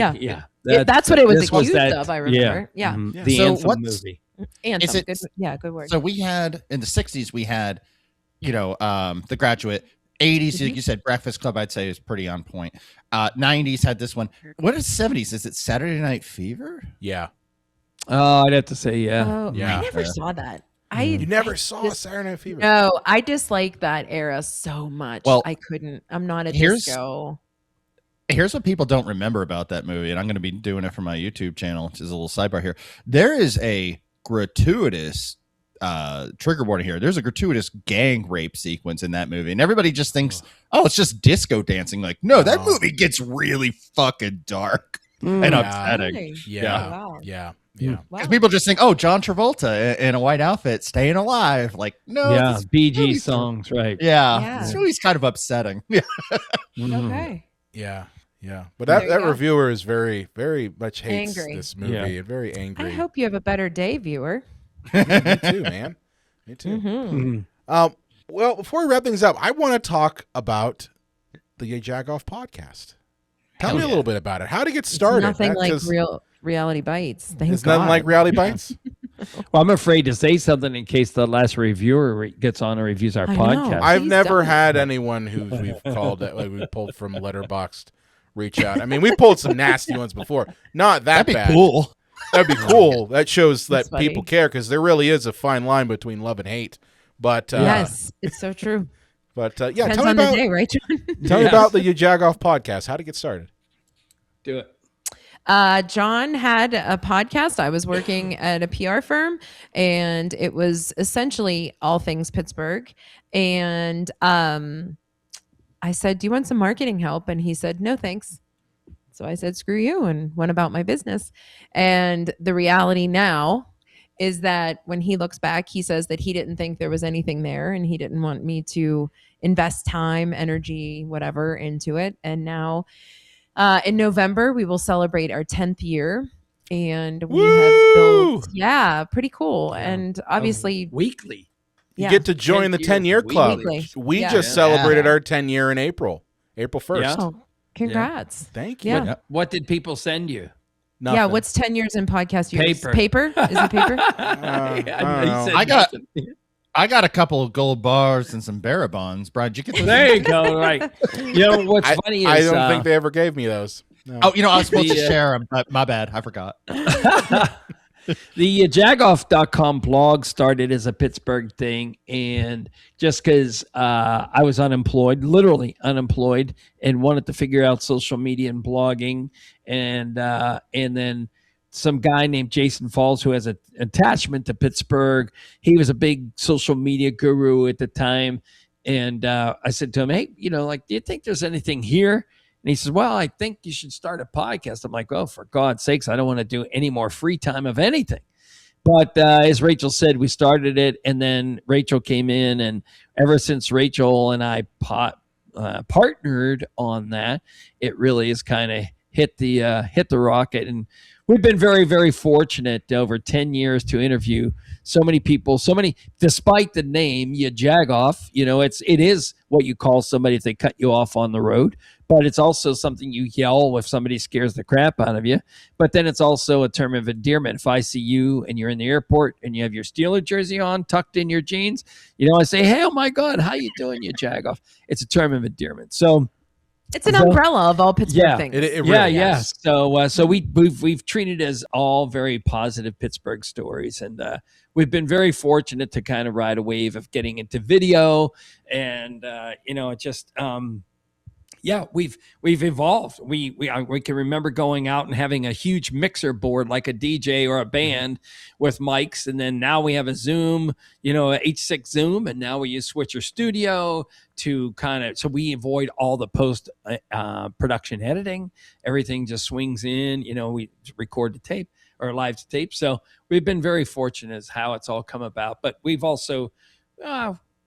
that's what it was this accused that, of. I remember. Yeah. The So Anthem what's- movie. Anthem. Good word. So we had in the 60s, we had, you know, The Graduate. 80s, like you said, Breakfast Club, I'd say is pretty on point. 90s had this one. What is 70s? Is it Saturday Night Fever? Yeah. Oh, I'd have to say, Oh, Yeah. I never saw that. You never saw Saturday Night Fever? No, I dislike that era so much. Well, I couldn't. I'm not a here's- disco. Here's what people don't remember about that movie, and I'm going to be doing it for my YouTube channel, which is a little sidebar here. There is a gratuitous trigger warning here. There's a gratuitous gang rape sequence in that movie, and everybody just thinks, oh, it's just disco dancing. Like, no, that movie gets really fucking dark and upsetting. Really? Yeah. Wow. Yeah. Wow. Because people just think, oh, John Travolta in a white outfit, staying alive. Like, no, yeah, this BG movie's- songs, right? Yeah. This movie's kind of upsetting. Yeah, Okay. Yeah. Yeah. But There that you go. reviewer is very, very much hates Angry. this movie and very angry. I hope you have a better day, viewer. Me too, man. Me too. Mm-hmm. Well, before we wrap things up, I want to talk about the YaJagoff podcast. Tell me a little bit about it. How to get started. Nothing like 'cause real Reality Bites. Thank It's God. nothing like Reality Bites. Well, I'm afraid to say something in case the last reviewer gets on and reviews our I know. podcast. I've Please never don't. had anyone who we've called that, like we've pulled from Letterboxd reach out. I mean, we pulled some nasty ones before. Not that that'd be bad. cool. That'd be cool. That shows that That's funny. people care, because there really is a fine line between love and hate. But Yes, it's so true. yeah, Depends tell me on the about day, right, John? tell me about the YaJagoff podcast. How to get started? Do it. John had a podcast. I was working at a PR firm, and it was essentially all things Pittsburgh. And I said, "Do you want some marketing help?" And he said, "No, thanks." So I said, "Screw you," and went about my business. And the reality now is that when he looks back, he says that he didn't think there was anything there, and he didn't want me to invest time, energy, whatever into it. And now in November, we will celebrate our 10th year, and we have built, pretty cool. And obviously, Weekly. You get to join the 10-year club. Weekly. We Yeah. just celebrated our 10 year in April 1st. Yeah. oh, congrats. Thank you. Yeah. What did people send you? Nothing. Yeah, what's 10 years in podcast years? Paper. Paper? Is it paper? I don't know. He said I got- nothing. I got a couple of gold bars and some Barabons. Brian, did you get those? There you go. Right. You know what's funny is I don't think they ever gave me those. No. Oh, you know, I was supposed to The, share them, but my bad. I forgot. the YaJagoff.com blog started as a Pittsburgh thing, and just because I was unemployed, literally unemployed, and wanted to figure out social media and blogging, and then some guy named Jason Falls, who has an attachment to Pittsburgh, he was a big social media guru at the time, and I said to him, "Hey, you know, like, do you think there's anything here?" And he says, well, I think you should start a podcast. I'm like, oh, for God's sakes, I don't want to do any more free time of anything. But as Rachel said, we started it, and then Rachel came in, and ever since Rachel and I partnered on that, it really has kind of hit the rocket. And we've been very, very fortunate over 10 years to interview so many people, despite the name YaJagoff, it is what you call somebody if they cut you off on the road, but it's also something you yell if somebody scares the crap out of you. But then it's also a term of endearment. If I see you and you're in the airport and you have your Steeler jersey on, tucked in your jeans, I say, hey, oh my God, how you doing, YaJagoff? It's a term of endearment. So it's an umbrella of all Pittsburgh things. It really is. So we've treated it as all very positive Pittsburgh stories, and we've been very fortunate to kind of ride a wave of getting into video, and we've evolved. We can remember going out and having a huge mixer board like a DJ or a band with mics, and then now we have a Zoom, a H6 Zoom, and now we use Switcher Studio to so we avoid all the post production editing. Everything just swings in. We record the tape or live to tape. So we've been very fortunate as how it's all come about. But we've also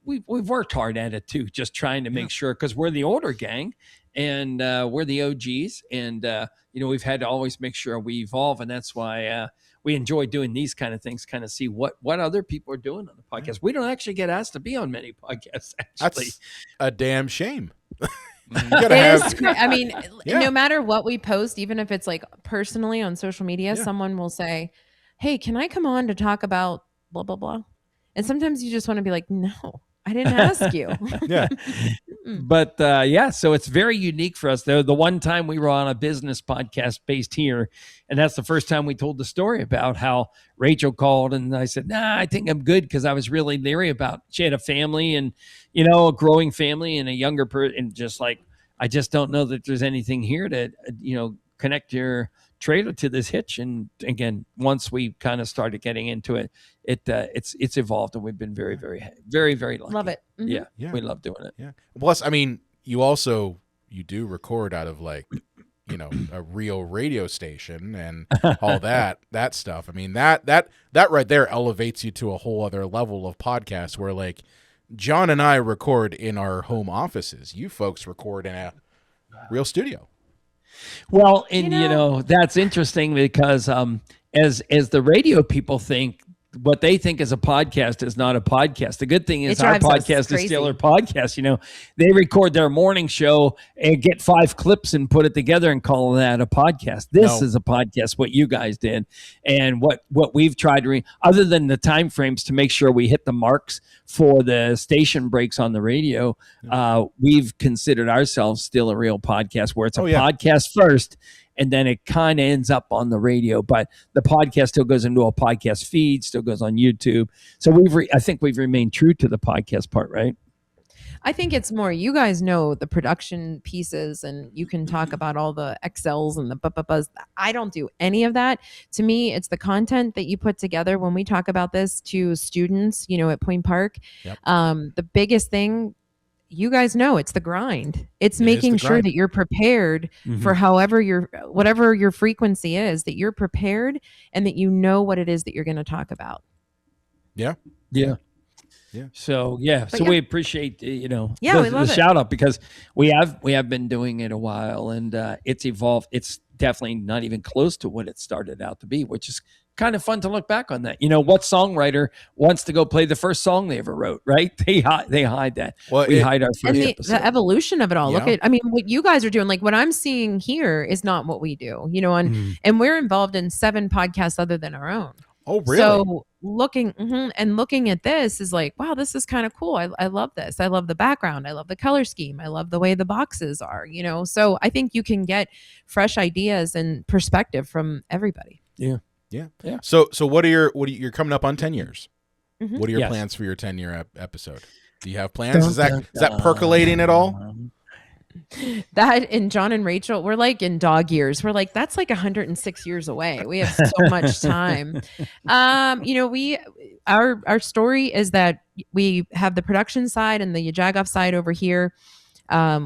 we've worked hard at it too, just trying to make sure, because we're the older gang and we're the OGs, and we've had to always make sure we evolve, and that's why we enjoy doing these kind of things, kind of see what other people are doing on the podcast. We don't actually get asked to be on many podcasts, actually. That's a damn shame. No matter what we post, even if it's like personally on social media, someone will say, hey, can I come on to talk about blah, blah, blah? And sometimes you just want to be like, no, I didn't ask you. Yeah. But so it's very unique for us. The one time we were on a business podcast based here, and that's the first time we told the story about how Rachel called, and I said, nah, I think I'm good, because I was really leery about, she had a family and, a growing family and a younger person, and just like, I just don't know that there's anything here to, connect your trailer to this hitch. And again, once we kind of started getting into it, it's evolved, and we've been very, very, very, very lucky. Love it. Mm-hmm. Yeah, we love doing it. Yeah. Plus, you do record out of like, a real radio station and all that stuff. That right there elevates you to a whole other level of podcast, where like John and I record in our home offices. You folks record in a real studio. Well, and that's interesting, because as the radio people think, what they think is a podcast is not a podcast. The good thing is our podcast is still our podcast. They record their morning show and get 5 clips and put it together and call that a podcast. This is a podcast, what you guys did, and what we've tried to other than the time frames to make sure we hit the marks for the station breaks on the radio. We've considered ourselves still a real podcast, where it's a podcast first, and then it kind of ends up on the radio, but the podcast still goes into a podcast feed, still goes on YouTube. So I think we've remained true to the podcast part, right? I think it's more, you guys know the production pieces, and you can talk about all the Excels and the buzz. I don't do any of that. To me, it's the content that you put together. When we talk about this to students, at Point Park, the biggest thing, you guys know, it's the grind. It's making sure that you're prepared for whatever your frequency is, that you're prepared and that you know what it is that you're going to talk about. Yeah. So we appreciate we love the shout out, because we have been doing it a while, and it's evolved. It's definitely not even close to what it started out to be, which is kind of fun to look back on that. What songwriter wants to go play the first song they ever wrote, right? They hide that. Well, we hide our first and episode. The evolution of it all. Look at, what you guys are doing, like what I'm seeing here is not what we do, and we're involved in 7 podcasts other than our own. Oh, really? So looking at this is like, wow, this is kind of cool. I love this. I love the background. I love the color scheme. I love the way the boxes are, so I think you can get fresh ideas and perspective from everybody. Yeah. So what are you're coming up on 10 years. Mm-hmm. What are your plans for your 10-year episode? Do you have plans? Is that percolating at all? That and John and Rachel, we're like in dog years. We're like, that's like 106 years away. We have so much time. Our story is that we have the production side and the YaJagoff side over here.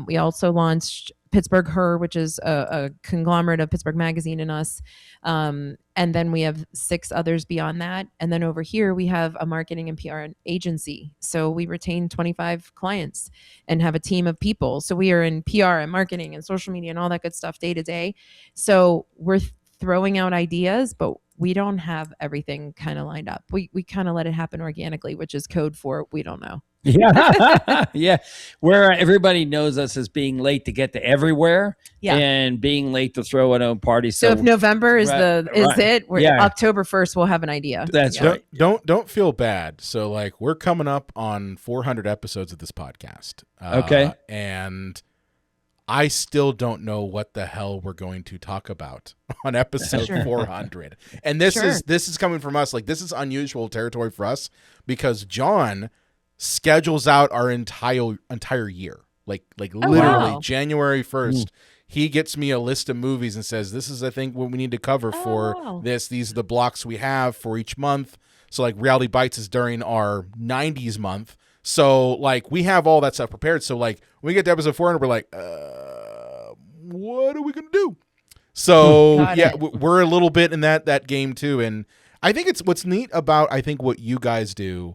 We also launched Pittsburgh Her, which is a conglomerate of Pittsburgh Magazine and us. And then we have 6 others beyond that. And then over here, we have a marketing and PR agency. So we retain 25 clients and have a team of people. So we are in PR and marketing and social media and all that good stuff day to day. So we're throwing out ideas, but we don't have everything kind of lined up. We kind of let it happen organically, which is code for we don't know. Yeah. Yeah. Where everybody knows us as being late to get to everywhere and being late to throw an own party. So if November is it, Yeah. October 1st, we'll have an idea. That's right. Don't feel bad. So like we're coming up on 400 episodes of this podcast. Okay. And I still don't know what the hell we're going to talk about on episode 400. And this is coming from us. Like this is unusual territory for us because John schedules out our entire year. Like literally January 1st, he gets me a list of movies and says, this is, I think, what we need to cover for this. These are the blocks we have for each month. So like Reality Bites is during our 90s month. So like we have all that stuff prepared. So like when we get to episode 400, we're like, what are we going to do? So we're a little bit in that game too. And I think it's what's neat about, I think what you guys do,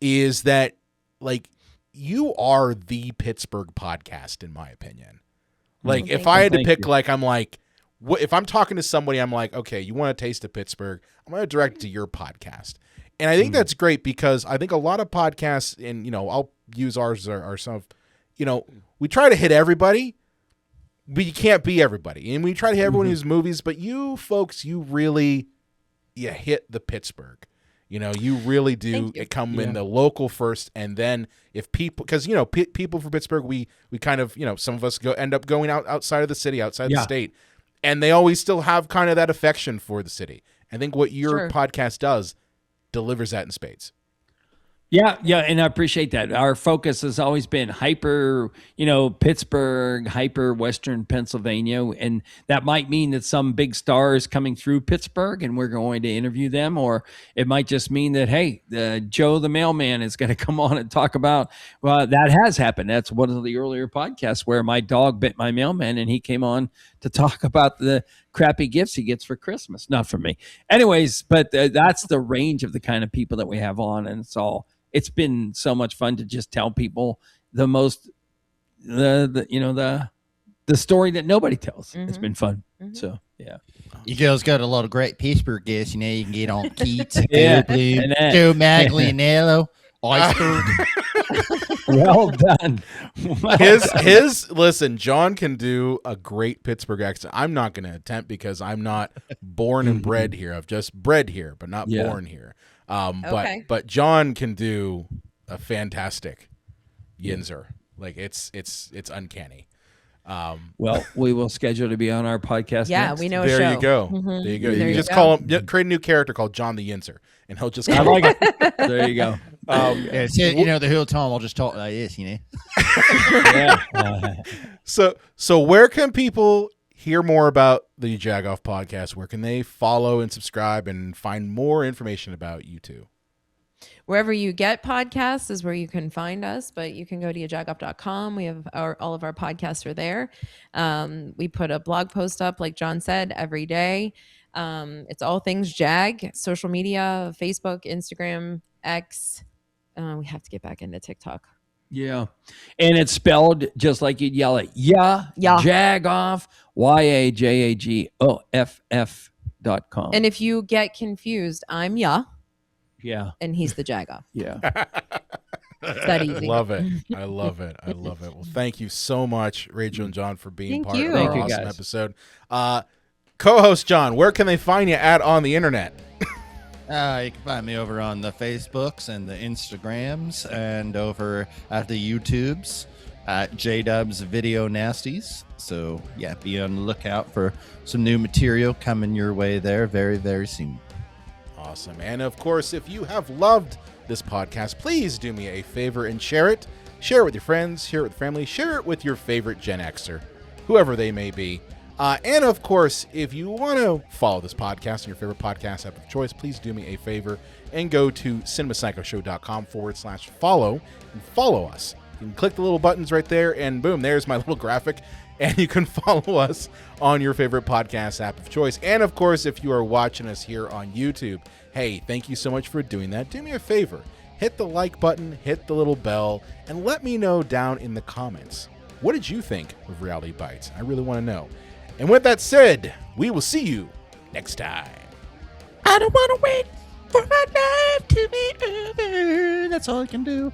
is that like you are the Pittsburgh podcast, in my opinion. Like if I had to pick, like, I'm like, if I'm talking to somebody, I'm like, okay, you want a taste of Pittsburgh? I'm going to direct it to your podcast. And I think that's great because I think a lot of podcasts, and, you know, I'll use ours or some of, you know, we try to hit everybody, but you can't be everybody. And we try to hit everyone who's movies, but you folks, you really, hit the Pittsburgh. You know, you really do come in the local first. And then if people, because, you know, people from Pittsburgh, we kind of, you know, some of us end up going outside of the city, outside the state. And they always still have kind of that affection for the city. I think what your podcast does delivers that in spades. Yeah, and I appreciate that. Our focus has always been hyper, you know, Pittsburgh, hyper Western Pennsylvania, and that might mean that some big star is coming through Pittsburgh and we're going to interview them, or it might just mean that, hey, Joe the mailman is going to come on and talk about, well, that has happened. That's one of the earlier podcasts where my dog bit my mailman and he came on to talk about the crappy gifts he gets for Christmas. Not from me. Anyways, but that's the range of the kind of people that we have on, and it's been so much fun to just tell people the story that nobody tells. It's been fun. So, yeah. You girls got a lot of great Pittsburgh guests. You know, you can get on Keats, Yeah, Blue, and that. Joe Maglianello, Iceberg. Well done. Listen, John can do a great Pittsburgh accent. I'm not going to attempt because I'm not born and bred here. I've just bred here, but not born here. But John can do a fantastic Yinzer. Like it's uncanny. Well, we will schedule to be on our podcast. Yeah, next. we know. There show. you go. Mm-hmm. There you go. There You just go. call him, create a new character called John the Yinzer, and he'll just. I like it. There you go. Yeah, you know, the whole time I'll just talk like this, you know. Yeah. So where can people hear more about the YaJagoff podcast? Where can they follow and subscribe and find more information about you two? Wherever you get podcasts is where you can find us, but you can go to YaJagoff.com. We have all of our podcasts are there. We put a blog post up, like John said, every day. It's all things Jag, social media, Facebook, Instagram, X. We have to get back into TikTok. Yeah. And it's spelled just like you'd yell it. YaJagoff, YaJagoff.com. And if you get confused, I'm Ya. Yeah. And he's the Jagoff. Yeah. It's that easy. I love it. Well, thank you so much, Rachel and John, for being Thank part you. of Thank our you, awesome guys. episode. Co-host John, where can they find you on the internet? You can find me over on the Facebooks and the Instagrams and over at the YouTubes at JDubs Video Nasties. So, yeah, be on the lookout for some new material coming your way there very, very soon. Awesome. And of course, if you have loved this podcast, please do me a favor and share it. Share it with your friends, share it with family, share it with your favorite Gen Xer, whoever they may be. And of course, if you want to follow this podcast on your favorite podcast app of choice, please do me a favor and go to cinemapsychoshow.com/follow and follow us. You can click the little buttons right there, and boom, there's my little graphic. And you can follow us on your favorite podcast app of choice. And of course, if you are watching us here on YouTube, hey, thank you so much for doing that. Do me a favor, hit the like button, hit the little bell, and let me know down in the comments. What did you think of Reality Bites? I really want to know. And with that said, we will see you next time. I don't want to wait for my life to be over. That's all I can do.